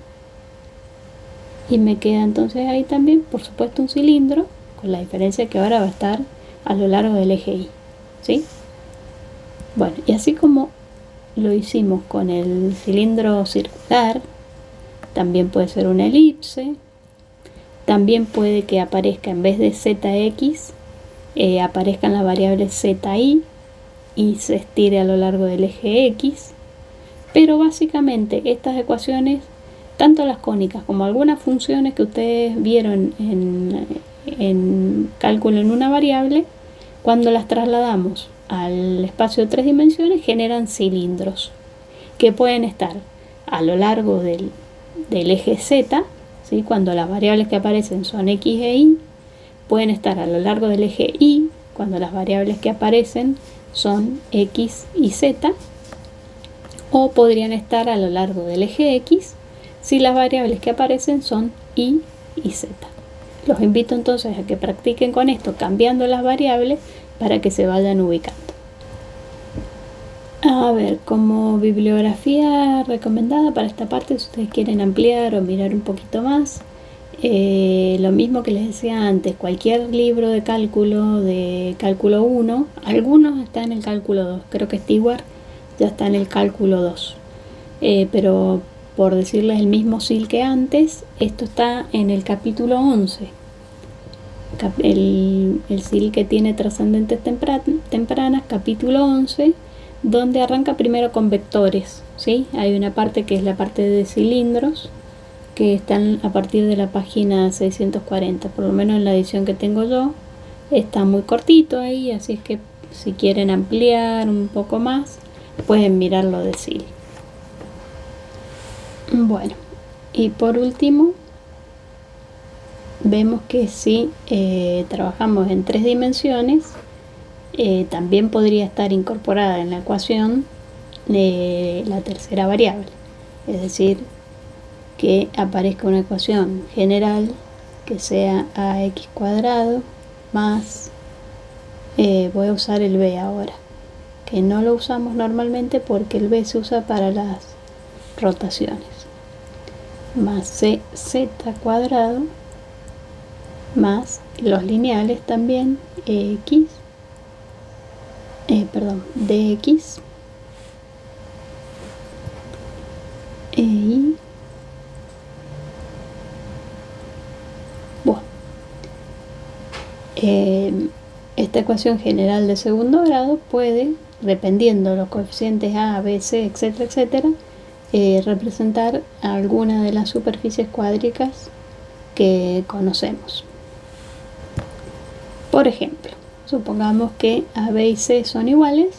y me queda entonces ahí también, por supuesto, un cilindro, con la diferencia que ahora va a estar a lo largo del eje Y, ¿sí? Bueno, y así como lo hicimos con el cilindro circular, también puede ser una elipse, también puede que aparezca en vez de ZX, aparezcan las variables ZY y se estire a lo largo del eje X, pero básicamente estas ecuaciones, tanto las cónicas como algunas funciones que ustedes vieron en cálculo en una variable, cuando las trasladamos al espacio de 3 dimensiones generan cilindros que pueden estar a lo largo del eje Z, ¿sí? Cuando las variables que aparecen son X e Y, pueden estar a lo largo del eje Y cuando las variables que aparecen son X y Z, o podrían estar a lo largo del eje X si las variables que aparecen son Y y Z. Los invito entonces a que practiquen con esto, cambiando las variables para que se vayan ubicando. A ver, como bibliografía recomendada para esta parte, si ustedes quieren ampliar o mirar un poquito más, lo mismo que les decía antes, cualquier libro de cálculo 1, algunos están en el cálculo 2, creo que Stewart ya está en el cálculo 2, pero por decirles el mismo SIL que antes, esto está en el capítulo 11, el SIL que tiene trascendentes tempranas, capítulo 11, donde arranca primero con vectores, ¿sí? Hay una parte que es la parte de cilindros, que están a partir de la página 640, por lo menos en la edición que tengo yo, está muy cortito ahí, así es que si quieren ampliar un poco más, pueden mirarlo de SIL. Bueno, y por último, vemos que si trabajamos en 3 dimensiones, también podría estar incorporada en la ecuación la tercera variable, es decir, que aparezca una ecuación general que sea ax cuadrado más, voy a usar el b ahora, que no lo usamos normalmente porque el b se usa para las rotaciones, más cz cuadrado más los lineales también dx y bueno, esta ecuación general de segundo grado puede, dependiendo de los coeficientes a, b, c, etcétera, etcétera, representar alguna de las superficies cuádricas que conocemos. Por ejemplo, supongamos que a, b y c son iguales,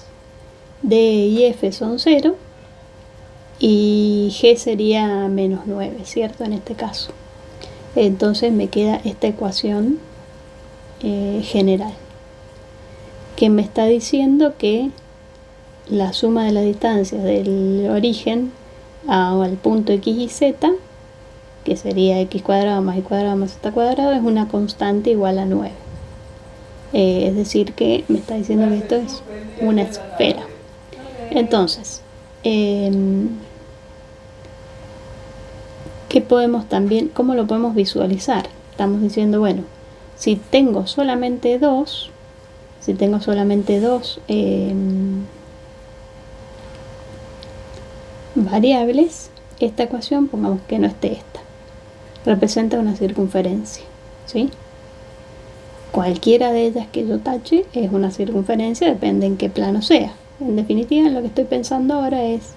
d y f son 0 y g sería menos 9, ¿cierto? En este caso. Entonces me queda esta ecuación general, que me está diciendo que la suma de las distancias del origen al punto x y z, que sería x cuadrado más y cuadrado más z cuadrado, es una constante igual a 9. Es decir que me está diciendo que esto es una esfera. Entonces, ¿qué podemos también, cómo lo podemos visualizar? Estamos diciendo, bueno, si tengo solamente 2, Si tengo solamente dos variables, esta ecuación, pongamos que no esté esta, representa una circunferencia, ¿sí? Cualquiera de ellas que yo tache es una circunferencia, depende en qué plano sea. En definitiva, lo que estoy pensando ahora es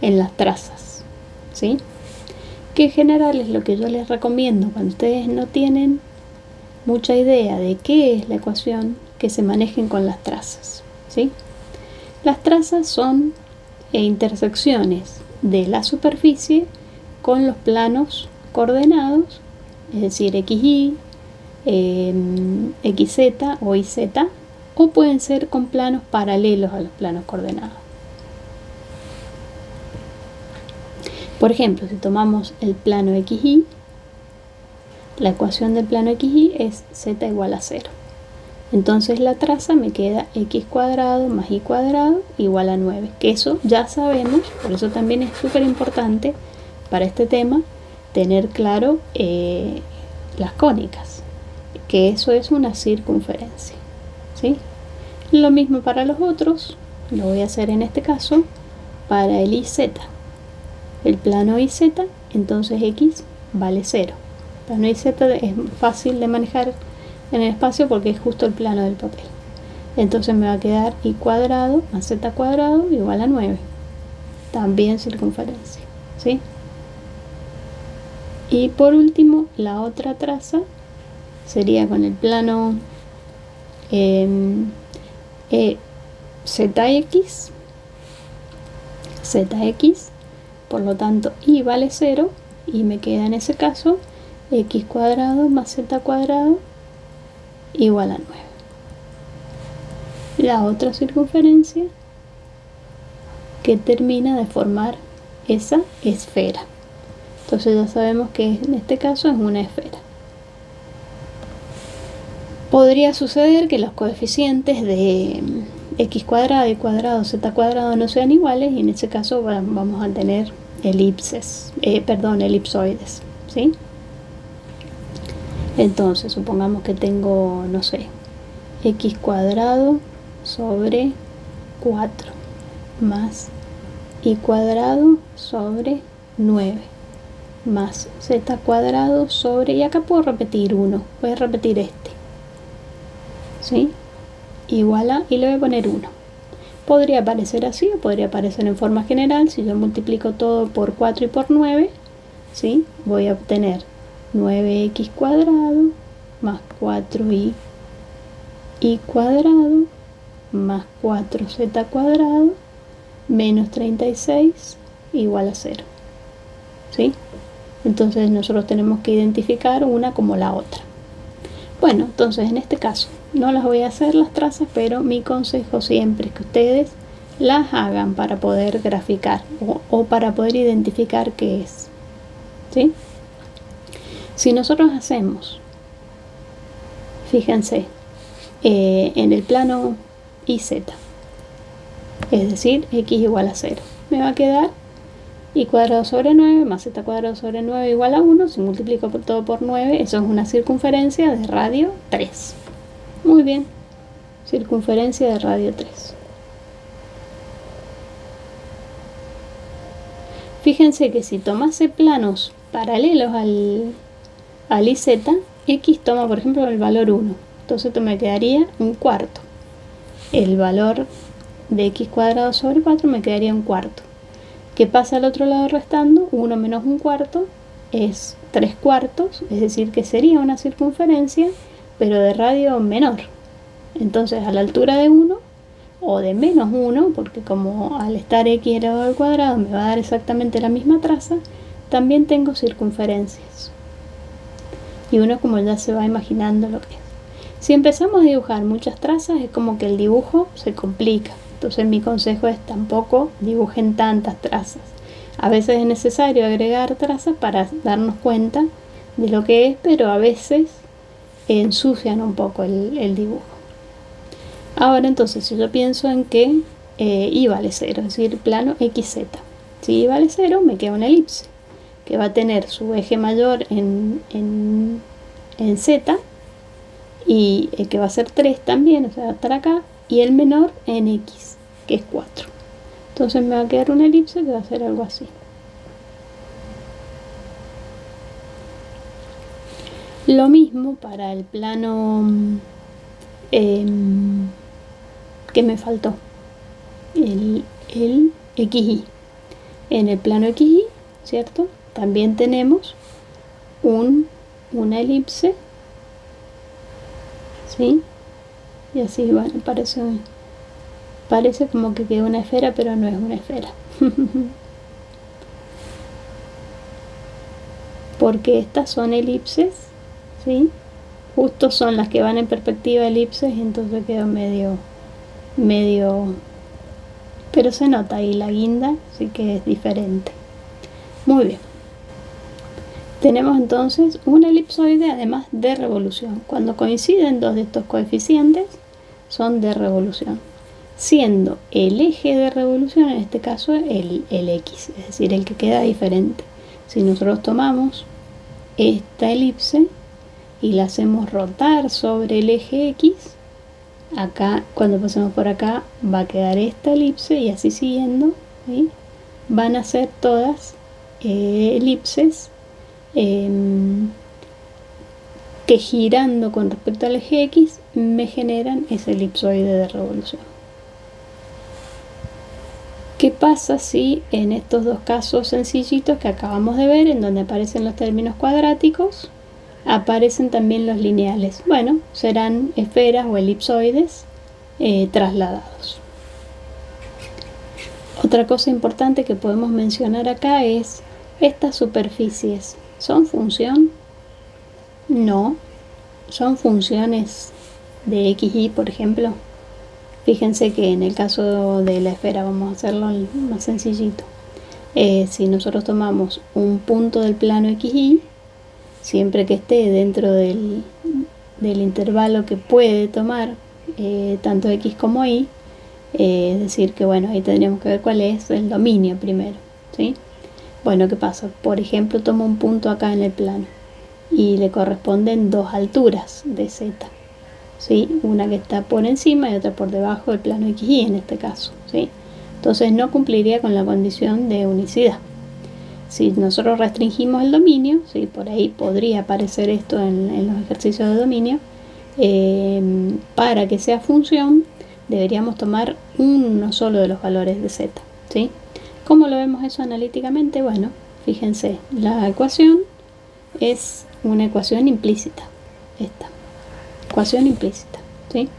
en las trazas, ¿sí? Que en general es lo que yo les recomiendo cuando ustedes no tienen mucha idea de qué es la ecuación, que se manejen con las trazas, ¿sí? Las trazas son intersecciones de la superficie con los planos coordenados, es decir, XY, XZ o YZ, o pueden ser con planos paralelos a los planos coordenados. Por ejemplo, si tomamos el plano XY, la ecuación del plano XY es z igual a 0. Entonces la traza me queda x cuadrado más y cuadrado igual a 9, que eso ya sabemos, por eso también es súper importante para este tema tener claro las cónicas, que eso es una circunferencia, ¿sí? Lo mismo para los otros, lo voy a hacer en este caso para el YZ, el plano YZ, entonces x vale 0. El plano YZ es fácil de manejar en el espacio porque es justo el plano del papel. Entonces me va a quedar y cuadrado más z cuadrado igual a 9. También circunferencia, ¿sí? Y por último, la otra traza sería con el plano ZX, por lo tanto y vale 0 y me queda en ese caso x cuadrado más z cuadrado igual a 9. La otra circunferencia que termina de formar esa esfera. Entonces ya sabemos que en este caso es una esfera. Podría suceder que los coeficientes de x cuadrado, y cuadrado, z cuadrado no sean iguales y en ese caso vamos a tener elipsoides, ¿sí? Entonces supongamos que tengo, no sé, x cuadrado sobre 4 más y cuadrado sobre 9 más z cuadrado sobre, y acá puedo repetir 1, voy a repetir este, ¿sí? Igual a, y le voy a poner 1. Podría aparecer así o podría aparecer en forma general. Si yo multiplico todo por 4 y por 9, ¿sí? Voy a obtener 9x cuadrado más 4y cuadrado más 4z cuadrado menos 36 igual a 0, ¿sí? Entonces nosotros tenemos que identificar una como la otra. Bueno, entonces en este caso no las voy a hacer las trazas, pero mi consejo siempre es que ustedes las hagan para poder graficar o para poder identificar qué es, ¿sí? Si nosotros hacemos, fíjense, en el plano YZ, es decir, x igual a 0, me va a quedar y cuadrado sobre 9 más z cuadrado sobre 9 igual a 1. Si multiplico todo por 9, eso es una circunferencia de radio 3. Muy bien, circunferencia de radio 3. Fíjense que si tomase planos paralelos al YZ, x toma por ejemplo el valor 1. Entonces esto me quedaría un cuarto. El valor de x cuadrado sobre 4 me quedaría un cuarto. ¿Qué pasa al otro lado restando? 1 menos un cuarto es 3 cuartos, es decir que sería una circunferencia, pero de radio menor. Entonces a la altura de 1 o de menos 1, porque como al estar x elevado al cuadrado me va a dar exactamente la misma traza, también tengo circunferencias. Y uno como ya se va imaginando lo que es. Si empezamos a dibujar muchas trazas es como que el dibujo se complica. Entonces mi consejo es tampoco dibujen tantas trazas. A veces es necesario agregar trazas para darnos cuenta de lo que es, pero a veces ensucian un poco el dibujo. Ahora entonces si yo pienso en que y vale 0, es decir, plano XZ. Si y vale 0 me queda una elipse que va a tener su eje mayor en Z y el que va a ser 3 también, o sea, va a estar acá, y el menor en X, que es 4. Entonces me va a quedar una elipse que va a ser algo así. Lo mismo para el plano que me faltó, el XY. En el plano XY, ¿cierto? También tenemos una elipse, ¿sí? Y así, bueno, parece como que queda una esfera, pero no es una esfera. Porque estas son elipses, ¿sí? Justo son las que van en perspectiva elipses, y entonces quedó medio, pero se nota ahí la guinda, sí que es diferente. Muy bien. Tenemos entonces una elipsoide además de revolución. Cuando coinciden dos de estos coeficientes, son de revolución, siendo el eje de revolución en este caso el X, es decir, el que queda diferente. Si nosotros tomamos esta elipse y la hacemos rotar sobre el eje X, acá, cuando pasemos por acá, va a quedar esta elipse, y así siguiendo, ¿sí? Van a ser todas elipses que girando con respecto al eje X me generan ese elipsoide de revolución. ¿Qué pasa si en estos dos casos sencillitos que acabamos de ver, en donde aparecen los términos cuadráticos, aparecen también los lineales? Bueno, serán esferas o elipsoides trasladados. Otra cosa importante que podemos mencionar acá es estas superficies. ¿Son función? No. ¿Son funciones de XY, por ejemplo? Fíjense que en el caso de la esfera, vamos a hacerlo más sencillito. Si nosotros tomamos un punto del plano XY, siempre que esté dentro del intervalo que puede tomar tanto X como Y, es decir que bueno, ahí tendríamos que ver cuál es el dominio primero, ¿sí? Bueno, ¿qué pasa? Por ejemplo, tomo un punto acá en el plano y le corresponden dos alturas de Z, ¿sí? Una que está por encima y otra por debajo del plano XY en este caso, ¿sí? Entonces no cumpliría con la condición de unicidad. Si nosotros restringimos el dominio, ¿sí? Por ahí podría aparecer esto en los ejercicios de dominio, para que sea función deberíamos tomar uno solo de los valores de Z, ¿sí? ¿Cómo lo vemos eso analíticamente? Bueno, fíjense, la ecuación es una ecuación implícita, esta ecuación implícita, ¿sí?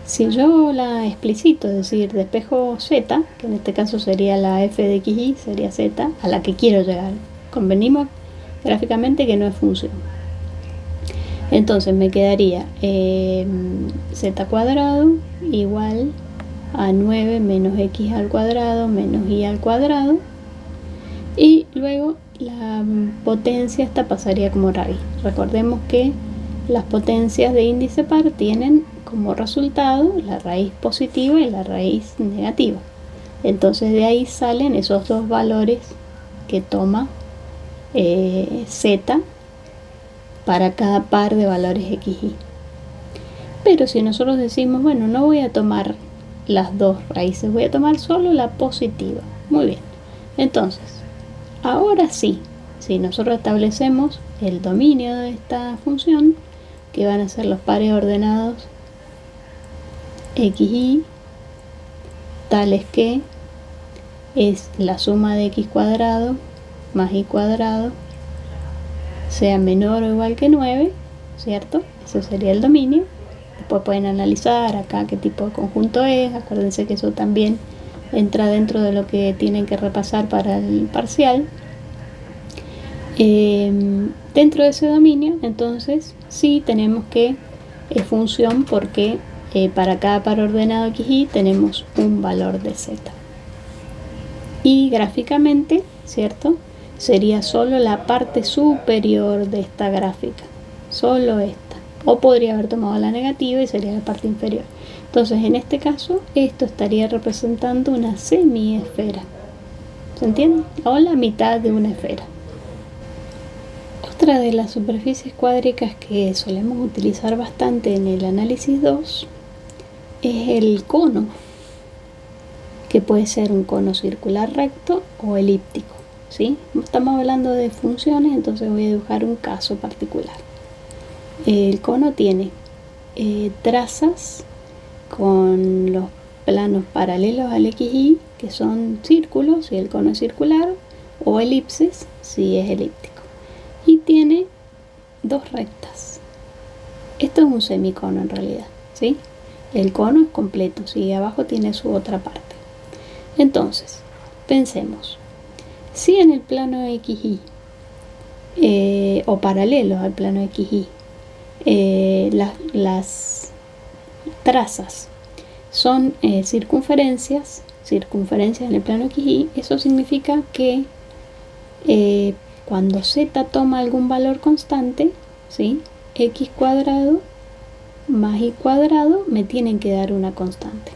Si yo la explicito, es decir, despejo Z, que en este caso sería la f de XY, sería Z, a la que quiero llegar, convenimos gráficamente que no es función. Entonces me quedaría Z cuadrado igual a 9 menos X al cuadrado menos Y al cuadrado, y luego la potencia esta pasaría como raíz. Recordemos que las potencias de índice par tienen como resultado la raíz positiva y la raíz negativa. Entonces de ahí salen esos dos valores que toma Z para cada par de valores XY. Pero si nosotros decimos, bueno, no voy a tomar las dos raíces, voy a tomar solo la positiva. Muy bien. Entonces, ahora sí, si nosotros establecemos el dominio de esta función, que van a ser los pares ordenados XY, tales que es la suma de X cuadrado más Y cuadrado sea menor o igual que 9, ¿cierto? Eso sería el dominio. Después pueden analizar acá qué tipo de conjunto es. Acuérdense que eso también entra dentro de lo que tienen que repasar para el parcial. Dentro de ese dominio, entonces, sí tenemos que es función porque para cada par ordenado XY tenemos un valor de Z. Y gráficamente, ¿cierto? Sería solo la parte superior de esta gráfica, solo esta. O podría haber tomado la negativa y sería la parte inferior. Entonces, en este caso, esto estaría representando una semiesfera. ¿Se entiende? O la mitad de una esfera. Otra de las superficies cuádricas que solemos utilizar bastante en el análisis 2 es el cono, que puede ser un cono circular recto o elíptico, ¿sí? Estamos hablando de funciones, entonces voy a dibujar un caso particular. El cono tiene trazas con los planos paralelos al XY, que son círculos si el cono es circular, o elipses si es elíptico. Y tiene dos rectas. Esto es un semicono en realidad, ¿sí? El cono es completo, si abajo tiene su otra parte. Entonces, pensemos, si en el plano XY o paralelos al plano XY las trazas son circunferencias en el plano XY, eso significa que cuando z toma algún valor constante, ¿sí?, x cuadrado más y cuadrado me tienen que dar una constante.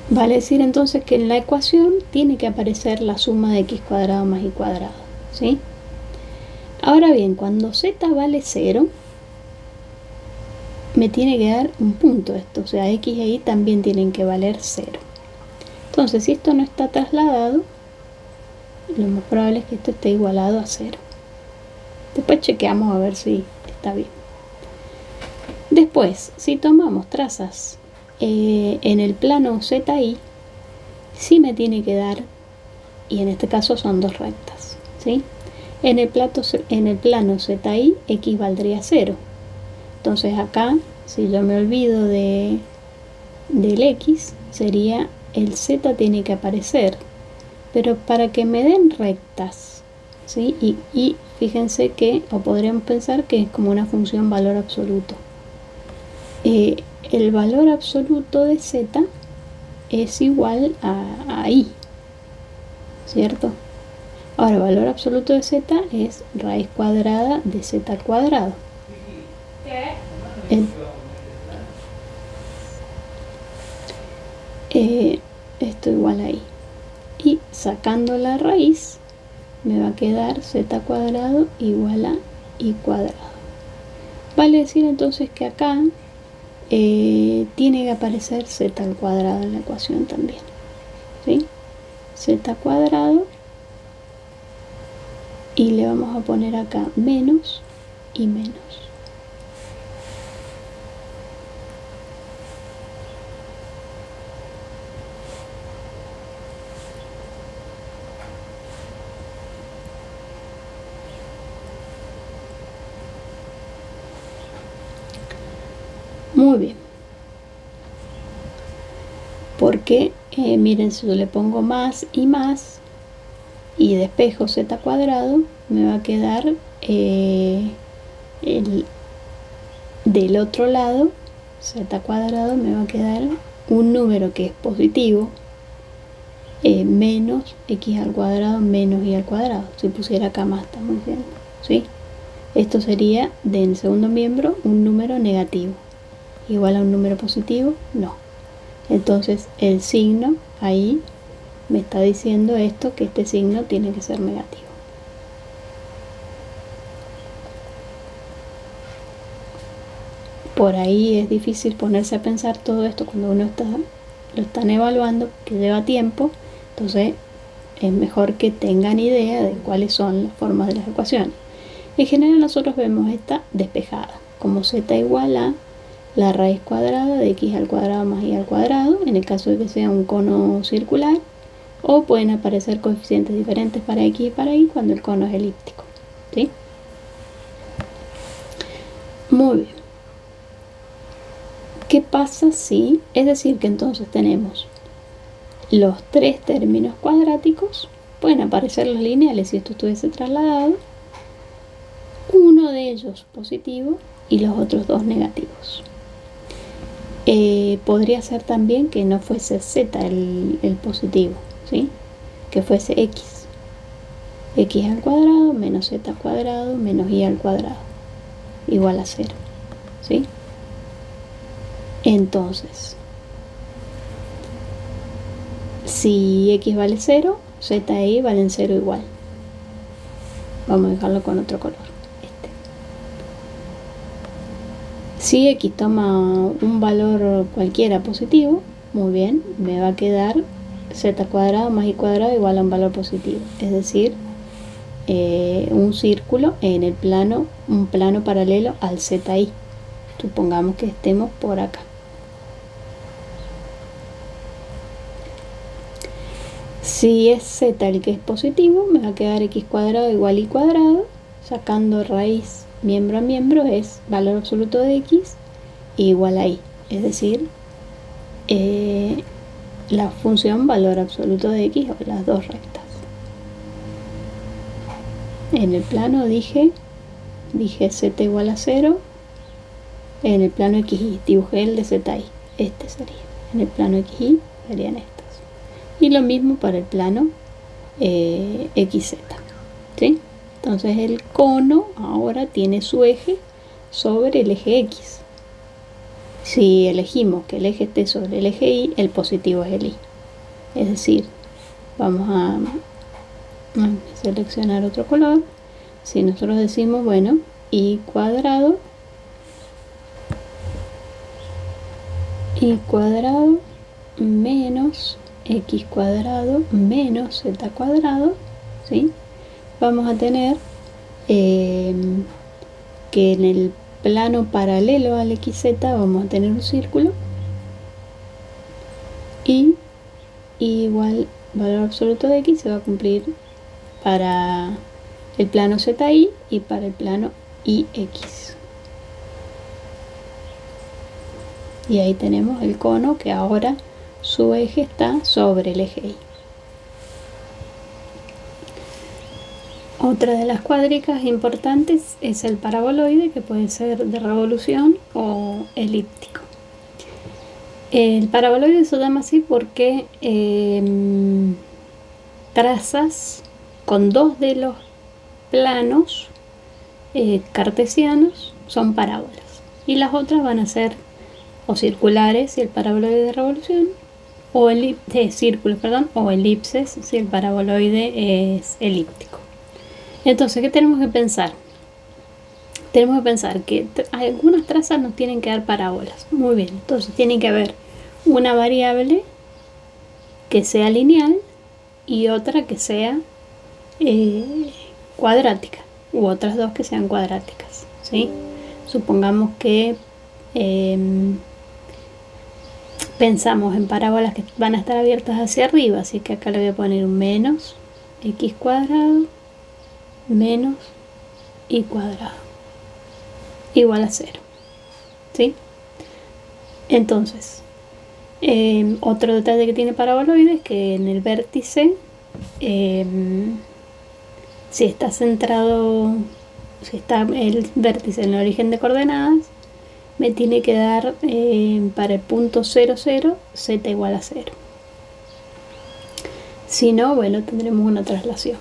Vale decir entonces que en la ecuación tiene que aparecer la suma de x cuadrado más y cuadrado, ¿sí? Ahora bien, cuando z vale 0, me tiene que dar un punto esto, o sea, x e y también tienen que valer 0. Entonces, si esto no está trasladado, lo más probable es que esto esté igualado a 0. Después chequeamos a ver si está bien. Después, si tomamos trazas en el plano ZY, sí me tiene que dar, y en este caso son dos rectas, ¿sí? En el plano ZY, x valdría 0. Entonces acá, si yo me olvido del x, sería el z tiene que aparecer. Pero para que me den rectas, ¿sí? Y fíjense que, o podríamos pensar que es como una función valor absoluto. El valor absoluto de z es igual a i, ¿cierto? Ahora, el valor absoluto de z es raíz cuadrada de z al cuadrado. Esto igual a i. Y sacando la raíz, me va a quedar z cuadrado igual a i cuadrado. Vale decir entonces que acá tiene que aparecer z al cuadrado en la ecuación también, ¿sí? Z cuadrado, y le vamos a poner acá menos y menos. Muy bien. Porque, miren, si yo le pongo más y despejo z cuadrado, me va a quedar del otro lado, z cuadrado, me va a quedar un número que es positivo, menos x al cuadrado menos y al cuadrado. Si pusiera acá más, estamos viendo, ¿sí? Esto sería del segundo miembro un número negativo. Igual a un número positivo, no. Entonces el signo ahí me está diciendo esto, que este signo tiene que ser negativo. Por ahí es difícil ponerse a pensar todo esto cuando uno lo están evaluando, que lleva tiempo. Entonces es mejor que tengan idea de cuáles son las formas de las ecuaciones. En general nosotros vemos esta despejada como z igual a la raíz cuadrada de x al cuadrado más y al cuadrado, en el caso de que sea un cono circular, o pueden aparecer coeficientes diferentes para x y para y cuando el cono es elíptico, ¿sí? Muy bien. ¿Qué pasa si? Es decir, que entonces tenemos los tres términos cuadráticos, pueden aparecer los lineales si esto estuviese trasladado, uno de ellos positivo y los otros dos negativos. Podría ser también que no fuese z el positivo, ¿sí? Que fuese x al cuadrado menos z al cuadrado menos y al cuadrado igual a 0, ¿sí? Entonces, si x vale 0, z e y valen 0 igual. Vamos a dejarlo con otro color. Si x toma un valor cualquiera positivo, muy bien, me va a quedar z cuadrado más y cuadrado igual a un valor positivo, es decir, un círculo en el plano, un plano paralelo al zi. Supongamos que estemos por acá. Si es z el que es positivo, me va a quedar x cuadrado igual y cuadrado, sacando raíz miembro a miembro es valor absoluto de x igual a y, es decir, la función valor absoluto de x o las dos rectas. En el plano dije z igual a 0, en el plano xy dibujé el de zi, este sería, en el plano xy serían estas. Y lo mismo para el plano xz, ¿sí? Entonces el cono ahora tiene su eje sobre el eje x. Si elegimos que el eje esté sobre el eje y, el positivo es el y. Es decir, vamos a seleccionar otro color. Si nosotros decimos, bueno, y cuadrado menos x cuadrado menos z cuadrado, ¿sí? Vamos a tener que en el plano paralelo al xz vamos a tener un círculo y igual valor absoluto de x se va a cumplir para el plano zi y para el plano ix. Y ahí tenemos el cono que ahora su eje está sobre el eje y. Otra de las cuádricas importantes es el paraboloide, que puede ser de revolución o elíptico. El paraboloide se llama así porque trazas con dos de los planos cartesianos son parábolas y las otras van a ser o circulares si el paraboloide de revolución o círculos, o elipses si el paraboloide es elíptico. Entonces, ¿qué tenemos que pensar? Tenemos que pensar que algunas trazas nos tienen que dar parábolas. Muy bien, entonces tiene que haber una variable que sea lineal y otra que sea cuadrática, u otras dos que sean cuadráticas, ¿sí? Supongamos que pensamos en parábolas que van a estar abiertas hacia arriba, así que acá le voy a poner un menos x cuadrado menos y cuadrado igual a 0, ¿sí? Entonces, otro detalle que tiene paraboloide es que en el vértice, si está centrado, si está el vértice en el origen de coordenadas, me tiene que dar para el punto 0, 0, z igual a 0. Si no, bueno, tendremos una traslación.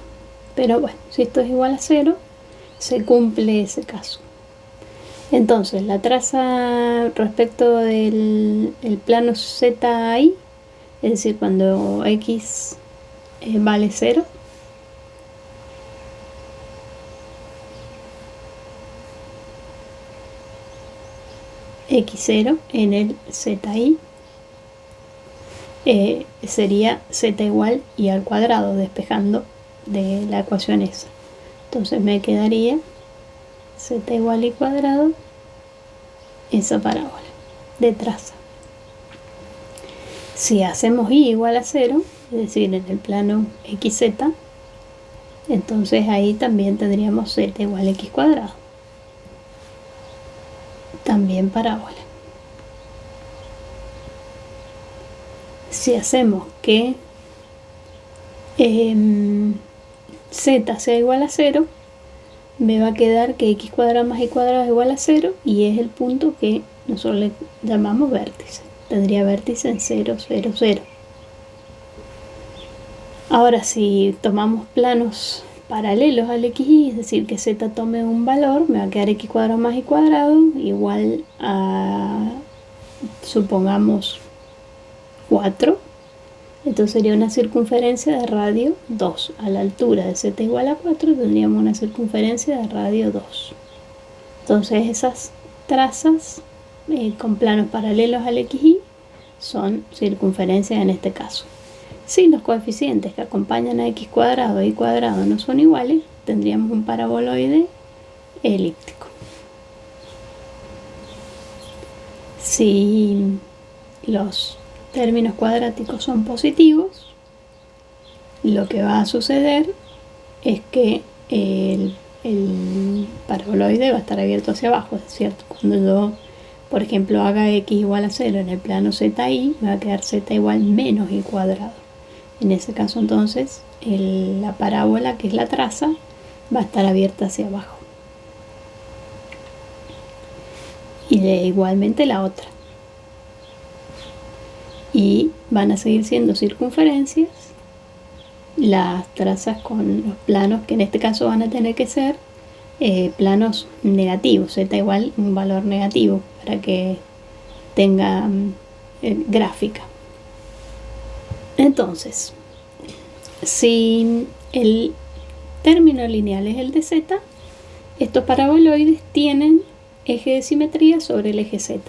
Pero bueno, si esto es igual a 0, se cumple ese caso. Entonces, la traza respecto del plano zi, es decir, cuando x vale 0, x0 en el zi sería z igual y al cuadrado, despejando de la ecuación esa. Entonces me quedaría z igual y cuadrado, esa parábola de traza. Si hacemos y igual a 0, es decir, en el plano xz, entonces ahí también tendríamos z igual a x cuadrado, también parábola. Si hacemos que z sea igual a 0, me va a quedar que x cuadrado más y cuadrado es igual a 0 y es el punto que nosotros le llamamos vértice. Tendría vértice en 0, 0, 0. Ahora, si tomamos planos paralelos al xy, es decir, que z tome un valor, me va a quedar x cuadrado más y cuadrado igual a, supongamos, 4. Entonces sería una circunferencia de radio 2. A la altura de z igual a 4 tendríamos una circunferencia de radio 2. Entonces esas trazas con planos paralelos al XY son circunferencias en este caso. Si los coeficientes que acompañan a x cuadrado e y cuadrado no son iguales, tendríamos un paraboloide elíptico. Si los términos cuadráticos son positivos, lo que va a suceder es que el paraboloide va a estar abierto hacia abajo, ¿es cierto? Cuando yo, por ejemplo, haga x igual a 0 en el plano ZY, me va a quedar z igual menos y cuadrado. En ese caso, entonces, la parábola, que es la traza, va a estar abierta hacia abajo. Y igualmente la otra. Y van a seguir siendo circunferencias las trazas con los planos, que en este caso van a tener que ser planos negativos, z igual un valor negativo, para que tenga gráfica. Entonces, si el término lineal es el de z, estos paraboloides tienen eje de simetría sobre el eje z.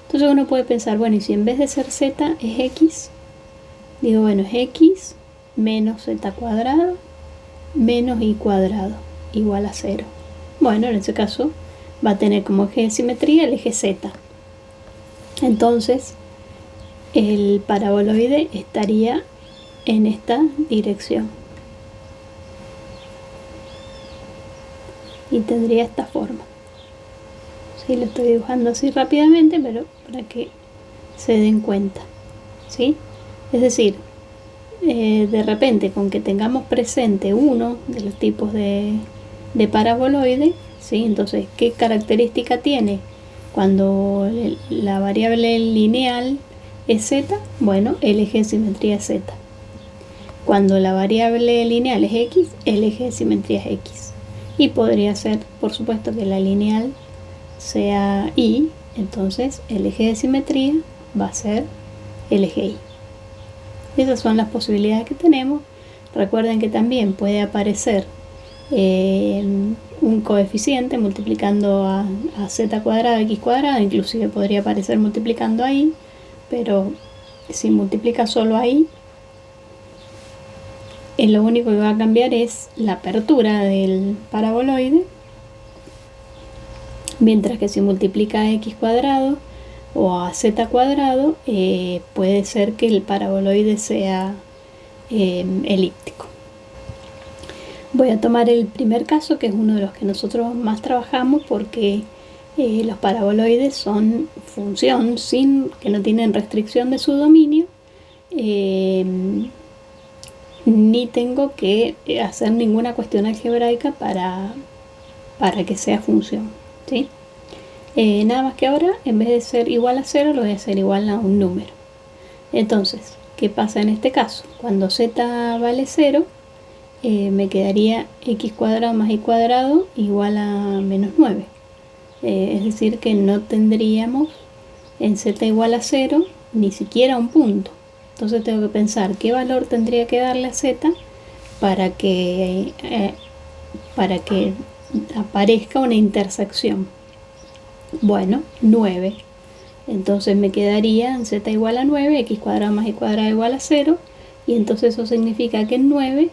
Entonces uno puede pensar, bueno, y si en vez de ser z es x, digo, bueno, es x menos z cuadrado menos y cuadrado igual a 0. Bueno, en ese caso va a tener como eje de simetría el eje z. Entonces, el paraboloide estaría en esta dirección. Y tendría esta forma. Sí, lo estoy dibujando así rápidamente, pero para que se den cuenta. ¿Sí? Es decir, de repente, con que tengamos presente uno de los tipos de paraboloide, ¿sí? Entonces, ¿qué característica tiene cuando la variable lineal es z? Bueno, el eje de simetría es z. Cuando la variable lineal es x, el eje de simetría es x. Y podría ser, por supuesto, que la lineal sea y, entonces el eje de simetría va a ser el eje y. Esas son las posibilidades que tenemos. Recuerden que también puede aparecer un coeficiente multiplicando a z cuadrado, x cuadrado, inclusive podría aparecer multiplicando ahí, pero si multiplica solo ahí, lo único que va a cambiar es la apertura del paraboloide, mientras que si multiplica a x cuadrado o a z cuadrado, puede ser que el paraboloide sea elíptico. Voy a tomar el primer caso, que es uno de los que nosotros más trabajamos, porque los paraboloides son función que no tienen restricción de su dominio, ni tengo que hacer ninguna cuestión algebraica para que sea función, ¿sí? Nada más que ahora, en vez de ser igual a 0, lo voy a hacer igual a un número. Entonces, ¿qué pasa en este caso? Cuando z vale 0, me quedaría x cuadrado más y cuadrado igual a menos 9. Es decir, que no tendríamos en z igual a 0 ni siquiera un punto. Entonces tengo que pensar qué valor tendría que darle a z para que aparezca una intersección. Bueno, 9. Entonces me quedaría en z igual a 9, x cuadrado más y cuadrado igual a 0, y entonces eso significa que en 9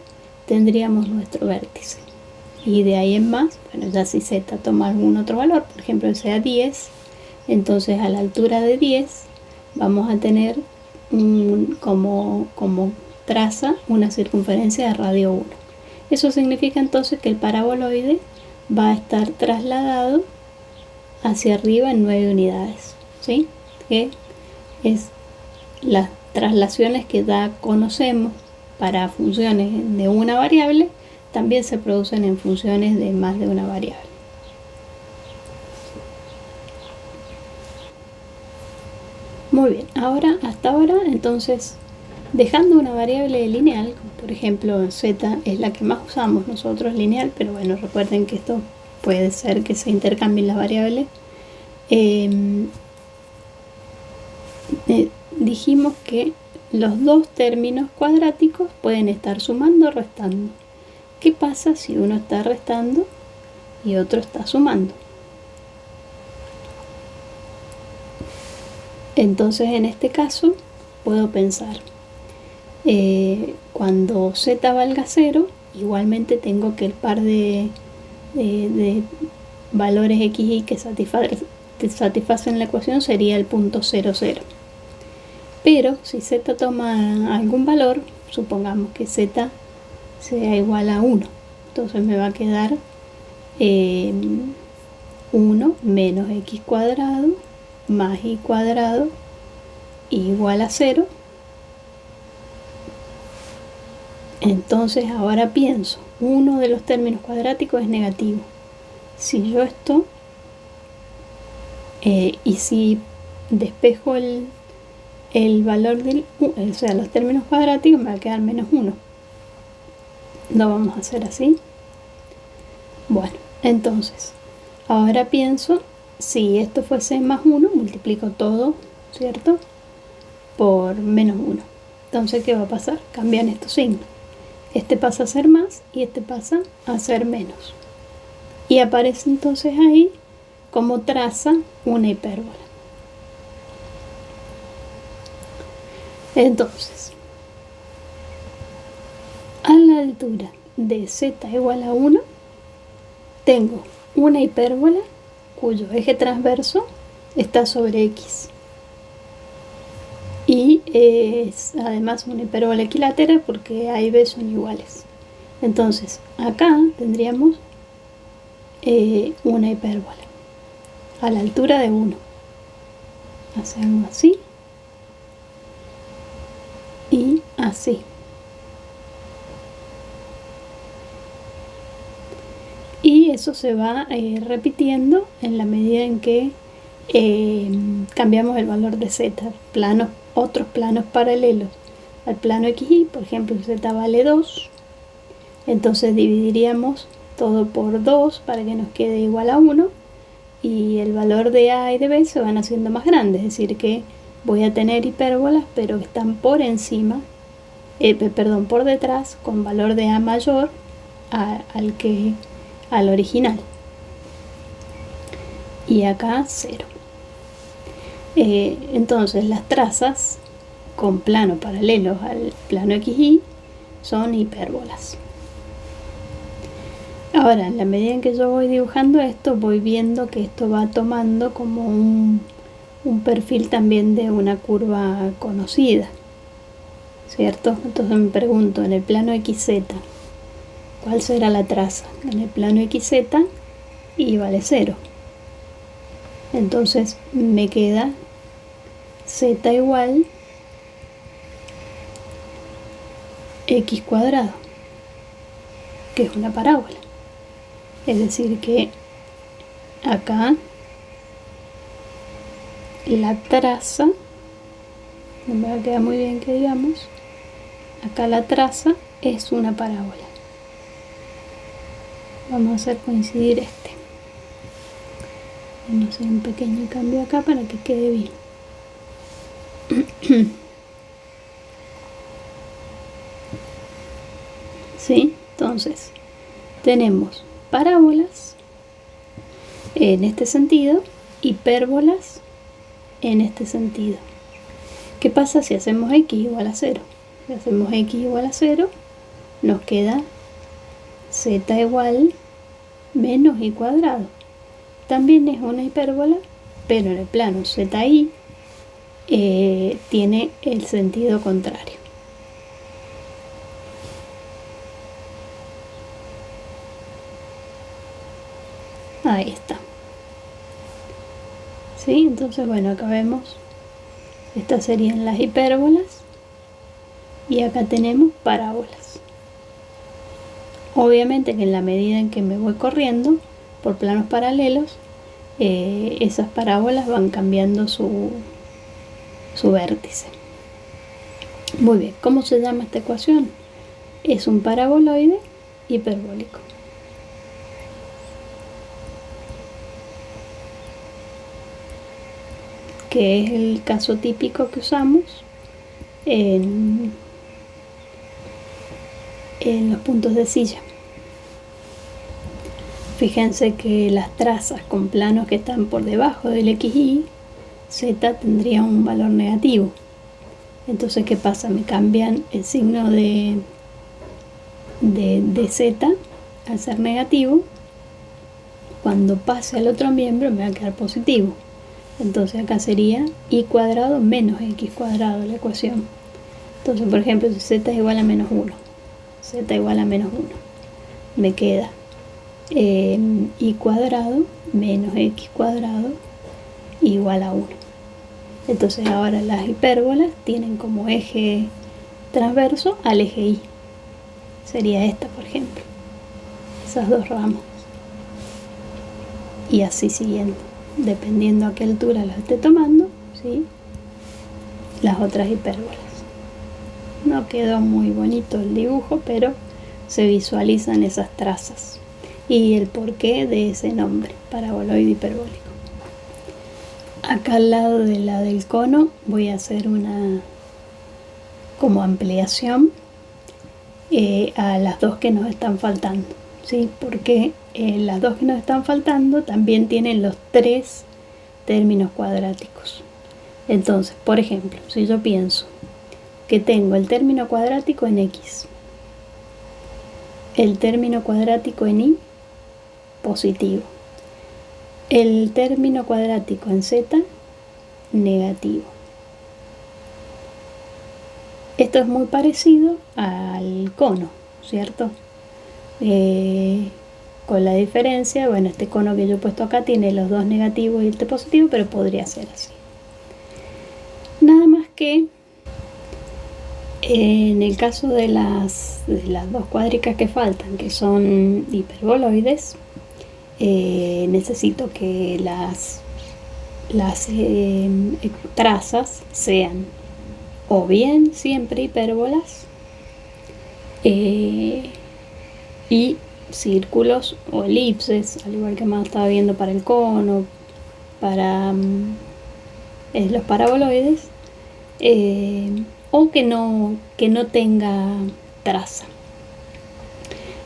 tendríamos nuestro vértice. Y de ahí en más, bueno, ya si z toma algún otro valor, por ejemplo, sea 10, entonces a la altura de 10 vamos a tener como traza una circunferencia de radio 1. Eso significa entonces que el paraboloide va a estar trasladado hacia arriba en 9 unidades, ¿sí? Que es las traslaciones que ya conocemos para funciones de una variable, también se producen en funciones de más de una variable. Muy bien, hasta ahora, entonces, dejando una variable lineal, por ejemplo, z es la que más usamos nosotros, lineal, pero bueno, recuerden que esto puede ser que se intercambien las variables. Dijimos que los dos términos cuadráticos pueden estar sumando o restando. ¿Qué pasa si uno está restando y otro está sumando? Entonces en este caso puedo pensar, cuando z valga 0, igualmente tengo que el par de valores x y que satisfacen la ecuación sería el punto 0, 0. Pero si z toma algún valor, supongamos que z sea igual a 1, entonces me va a quedar 1 menos x cuadrado más y cuadrado igual a 0. Entonces ahora pienso, uno de los términos cuadráticos es negativo. Si yo esto, y si despejo el valor del, o sea, los términos cuadráticos, me va a quedar menos 1. Lo vamos a hacer así. Bueno, entonces, ahora pienso, si esto fuese más 1, multiplico todo, ¿cierto?, por menos 1. Entonces, ¿qué va a pasar? Cambian estos signos. Este pasa a ser más y este pasa a ser menos. Y aparece entonces ahí como traza una hipérbola. Entonces, a la altura de z igual a 1, tengo una hipérbola cuyo eje transverso está sobre x. Y es además una hipérbola equilátera porque A y B son iguales. Entonces, acá tendríamos una hipérbola a la altura de 1. Hacemos así y así. Y eso se va repitiendo en la medida en que cambiamos el valor de z, otros planos paralelos al plano xy. Por ejemplo, z vale 2, entonces dividiríamos todo por 2 para que nos quede igual a 1, y el valor de a y de b se van haciendo más grandes, es decir que voy a tener hipérbolas pero que están por encima, por detrás, con valor de a mayor al original, y acá 0. Entonces las trazas con planos paralelos al plano xy son hipérbolas. Ahora, en la medida en que yo voy dibujando esto, voy viendo que esto va tomando como un perfil también de una curva conocida, ¿cierto? Entonces me pregunto, en el plano xz, ¿cuál será la traza? En el plano xz, y vale 0. Entonces me queda z igual x cuadrado, que es una parábola. Es decir que acá la traza, no me va a quedar muy bien que digamos, acá la traza es una parábola. Vamos a hacer coincidir este. Vamos a hacer un pequeño cambio acá para que quede bien. ¿Sí? Entonces, tenemos parábolas en este sentido, hipérbolas en este sentido. ¿Qué pasa si hacemos x igual a 0? Si hacemos x igual a 0, nos queda z igual menos y cuadrado. También es una hipérbola, pero en el plano zi tiene el sentido contrario. Ahí está. ¿Sí? Entonces, bueno, acá vemos, estas serían las hipérbolas y acá tenemos parábolas. Obviamente que en la medida en que me voy corriendo por planos paralelos, esas parábolas van cambiando su vértice. Muy bien, ¿cómo se llama esta ecuación? Es un paraboloide hiperbólico. Que es el caso típico que usamos en los puntos de silla. Fíjense que las trazas con planos que están por debajo del XY z tendría un valor negativo. Entonces, ¿qué pasa? Me cambian el signo de z al ser negativo. Cuando pase al otro miembro me va a quedar positivo. Entonces acá sería y cuadrado menos x cuadrado la ecuación. Entonces, por ejemplo, si z es igual a menos 1, z igual a menos 1, me queda y cuadrado menos x cuadrado igual a 1. Entonces ahora las hipérbolas tienen como eje transverso al eje y. Sería esta, por ejemplo. Esas dos ramas. Y así siguiendo. Dependiendo a qué altura las esté tomando, ¿sí? Las otras hipérbolas. No quedó muy bonito el dibujo, pero se visualizan esas trazas. Y el porqué de ese nombre, paraboloide hiperbólico. Acá al lado de la del cono voy a hacer una como ampliación a las dos que nos están faltando, ¿sí? Porque las dos que nos están faltando también tienen los 3 términos cuadráticos. Entonces, por ejemplo, si yo pienso que tengo el término cuadrático en x, el término cuadrático en y, positivo, el término cuadrático en z, negativo. Esto es muy parecido al cono, ¿cierto? Con la diferencia, bueno, este cono que yo he puesto acá tiene los dos negativos y este positivo, pero podría ser así. Nada más que en el caso de las dos cuádricas que faltan, que son hiperboloides, necesito que las trazas sean o bien siempre hipérbolas y círculos o elipses, al igual que más estaba viendo para el cono, para los paraboloides, o que no tenga traza.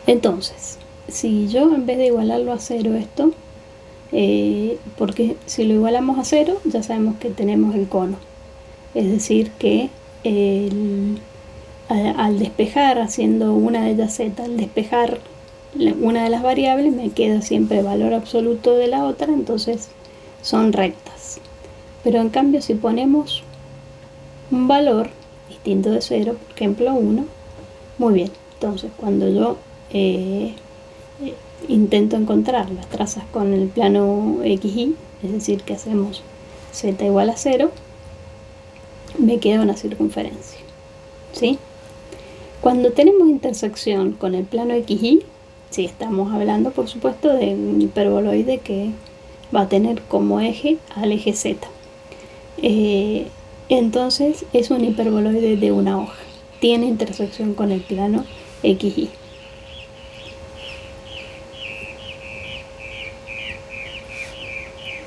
Entonces, si yo en vez de igualarlo a 0 esto, porque si lo igualamos a 0 ya sabemos que tenemos el cono, es decir que al despejar, haciendo una de ellas z, al despejar una de las variables me queda siempre el valor absoluto de la otra, entonces son rectas. Pero en cambio si ponemos un valor distinto de 0, por ejemplo 1, muy bien, entonces cuando yo intento encontrar las trazas con el plano XY, es decir que hacemos z igual a 0, me queda una circunferencia, ¿sí? Cuando tenemos intersección con el plano XY, sí, estamos hablando por supuesto de un hiperboloide que va a tener como eje al eje Z. Entonces es un hiperboloide de una hoja, tiene intersección con el plano XY.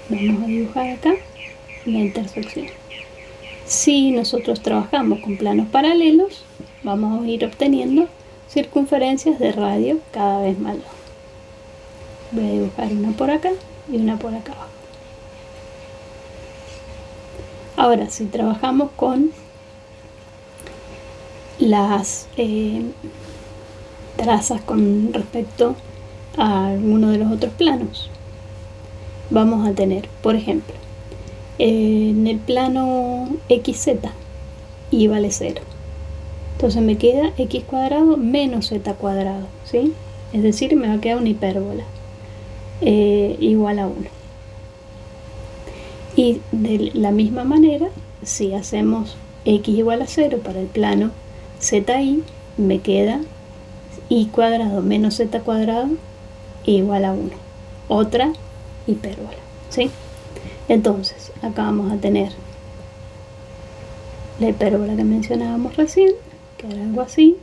Vamos a dibujar acá la intersección. Si nosotros trabajamos con planos paralelos, vamos a ir obteniendo circunferencias de radio cada vez mayor. Voy a dibujar una por acá y una por acá abajo. Ahora, si trabajamos con las trazas con respecto a alguno de los otros planos, vamos a tener, por ejemplo, en el plano XZ, y vale 0. Entonces me queda x cuadrado menos z cuadrado, ¿sí? Es decir, me va a quedar una hipérbola igual a 1. Y de la misma manera, si hacemos x igual a 0 para el plano ZY, me queda y cuadrado menos z cuadrado igual a 1. Otra hipérbola, ¿sí? Entonces, acá vamos a tener la hipérbola que mencionábamos recién, que era algo así.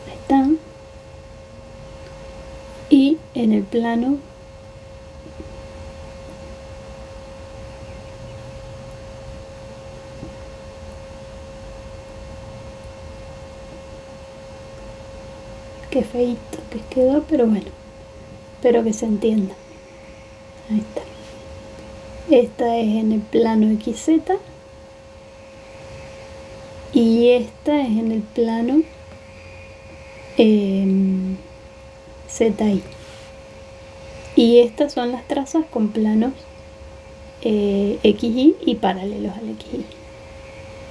Ahí está. Y en el plano qué feito que quedó, pero bueno, Espero que se entienda. Ahí está. Esta es en el plano XZ y esta es en el plano ZY. Y estas son las trazas con planos XY y paralelos al XY.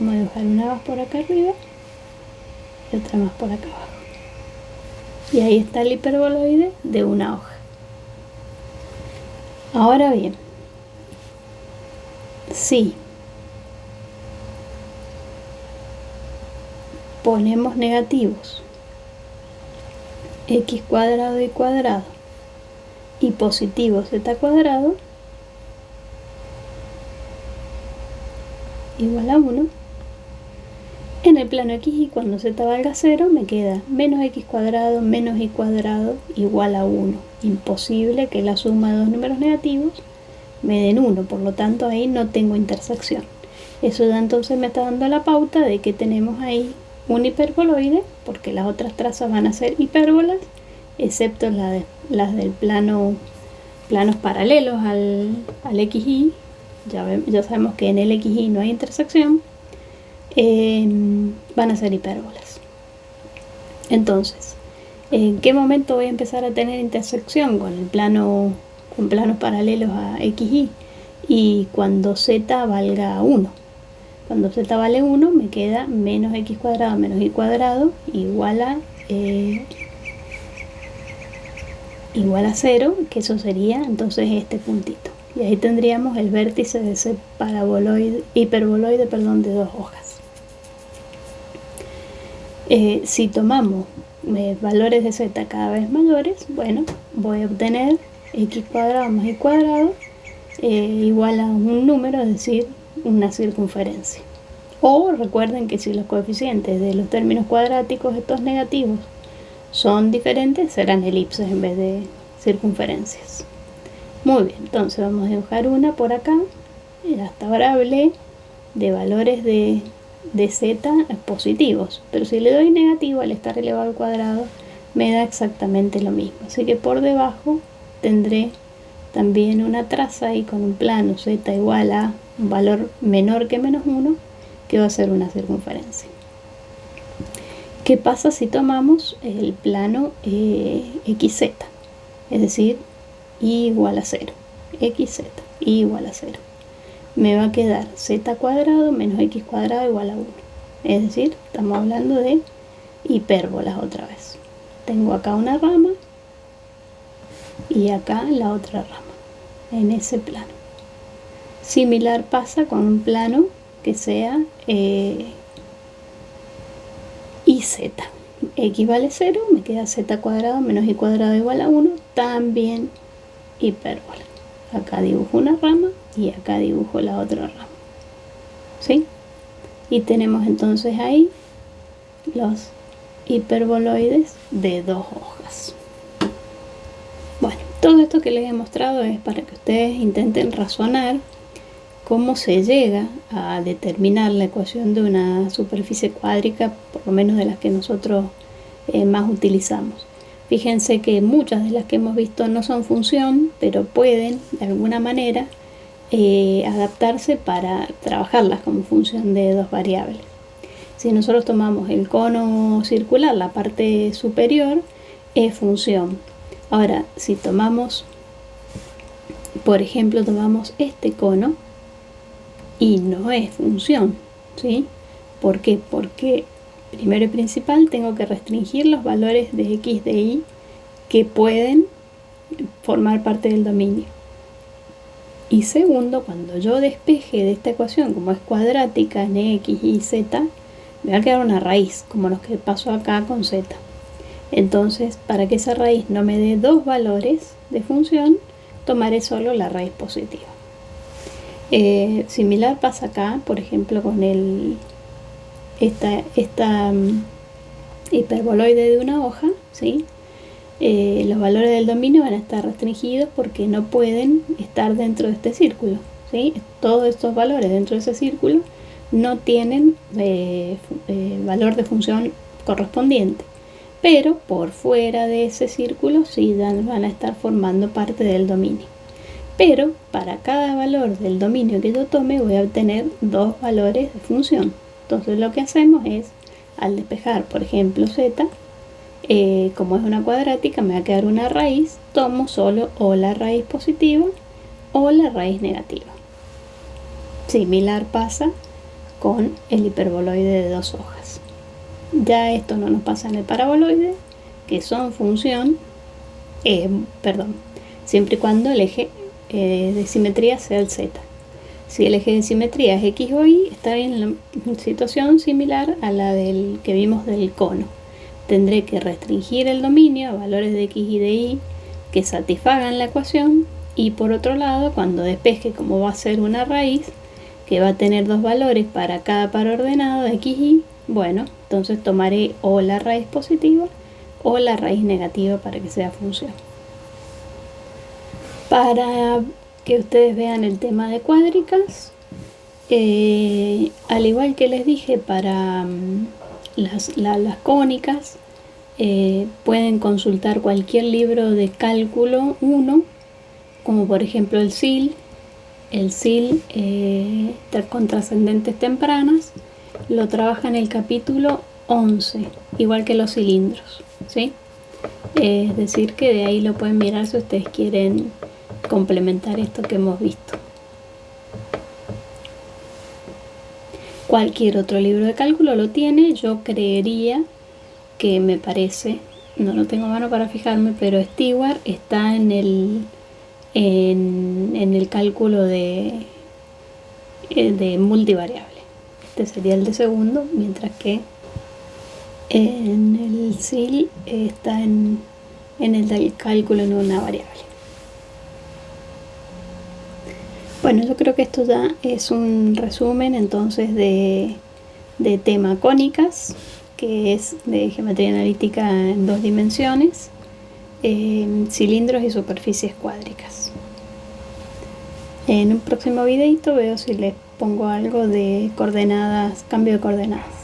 Vamos a dibujar una más por acá arriba y otra más por acá abajo. Y ahí está el hiperboloide de una hoja. Ahora bien, si ponemos negativos x cuadrado y cuadrado y positivo z cuadrado igual a 1, en el plano XY cuando z valga 0 me queda menos x cuadrado menos y cuadrado igual a 1. Imposible que la suma de dos números negativos me den 1, por lo tanto ahí no tengo intersección. Eso ya entonces me está dando la pauta de que tenemos ahí un hiperboloide, porque las otras trazas van a ser hipérbolas, excepto las del planos paralelos al XY. Ya sabemos que en el XY no hay intersección. Van a ser hipérbolas. Entonces, ¿en qué momento voy a empezar a tener intersección con planos paralelos a XY? Y cuando z valga 1. Cuando z vale 1 me queda menos x cuadrado menos y cuadrado igual a 0, que eso sería entonces este puntito. Y ahí tendríamos el vértice de ese hiperboloide de dos hojas. Si tomamos valores de z cada vez mayores, bueno, voy a obtener x cuadrado más y cuadrado igual a un número, es decir, una circunferencia. O recuerden que si los coeficientes de los términos cuadráticos, estos negativos, son diferentes, serán elipses en vez de circunferencias. Muy bien, entonces vamos a dibujar una por acá. Hasta ahora hablé de valores de z positivos, pero si le doy negativo al estar elevado al cuadrado me da exactamente lo mismo, así que por debajo tendré también una traza y con un plano z igual a un valor menor que menos 1, que va a ser una circunferencia. ¿Qué pasa si tomamos el plano XZ? Es decir, y igual a 0, xz, y igual a 0. Me va a quedar z cuadrado menos x cuadrado igual a 1. Es decir, estamos hablando de hipérbolas otra vez. Tengo acá una rama y acá la otra rama, en ese plano. Similar pasa con un plano que sea IZ. X vale 0, me queda z cuadrado menos y cuadrado igual a 1, también hipérbola. Acá dibujo una rama y acá dibujo la otra rama. ¿Sí? Y tenemos entonces ahí los hiperboloides de dos hojas. Bueno, todo esto que les he mostrado es para que ustedes intenten razonar cómo se llega a determinar la ecuación de una superficie cuádrica, por lo menos de las que nosotros más utilizamos. Fíjense que muchas de las que hemos visto no son función, pero pueden de alguna manera adaptarse para trabajarlas como función de dos variables. Si nosotros tomamos el cono circular, la parte superior es función. Ahora, si tomamos, por ejemplo, tomamos este cono y no es función, ¿sí? ¿Por qué? Porque primero y principal tengo que restringir los valores de x de y que pueden formar parte del dominio. Y segundo, cuando yo despeje de esta ecuación, como es cuadrática en x, y, z, me va a quedar una raíz, como lo que pasó acá con z. Entonces, para que esa raíz no me dé dos valores de función, tomaré solo la raíz positiva. Similar pasa acá, por ejemplo, con esta hiperboloide de una hoja, ¿sí? Los valores del dominio van a estar restringidos porque no pueden estar dentro de este círculo, ¿sí? Todos estos valores dentro de ese círculo no tienen valor de función correspondiente. pero por fuera de ese círculo sí van a estar formando parte del dominio. Pero para cada valor del dominio que yo tome voy a obtener dos valores de función. Entonces lo que hacemos es, al despejar, por ejemplo, z, como es una cuadrática, me va a quedar una raíz, tomo solo o la raíz positiva o la raíz negativa. Similar pasa con el hiperboloide de dos hojas. Ya esto no nos pasa en el paraboloide, que son función, siempre y cuando el eje de simetría sea el z. Si el eje de simetría es x o y, está en una situación similar a la del que vimos del cono. Tendré que restringir el dominio a valores de x y de y que satisfagan la ecuación, y por otro lado, cuando despeje, como va a ser una raíz que va a tener dos valores para cada par ordenado de x y, bueno, entonces tomaré o la raíz positiva o la raíz negativa para que sea función. Para que ustedes vean el tema de cuádricas, al igual que les dije para las cónicas, pueden consultar cualquier libro de cálculo 1, como por ejemplo el SIL con trascendentes tempranas, lo trabaja en el capítulo 11, igual que los cilindros, ¿sí? Es decir, que de ahí lo pueden mirar si ustedes quieren complementar esto que hemos visto. Cualquier otro libro de cálculo lo tiene. Yo creería que, me parece, no lo tengo a mano para fijarme, pero Stewart está en el cálculo de multivariable. Este sería el de segundo, mientras que en el SIL está en el del cálculo en una variable. Bueno, yo creo que esto ya es un resumen entonces de tema cónicas, que es de geometría analítica en 2 dimensiones, cilindros y superficies cuádricas. En un próximo videito veo si les pongo algo de coordenadas, cambio de coordenadas.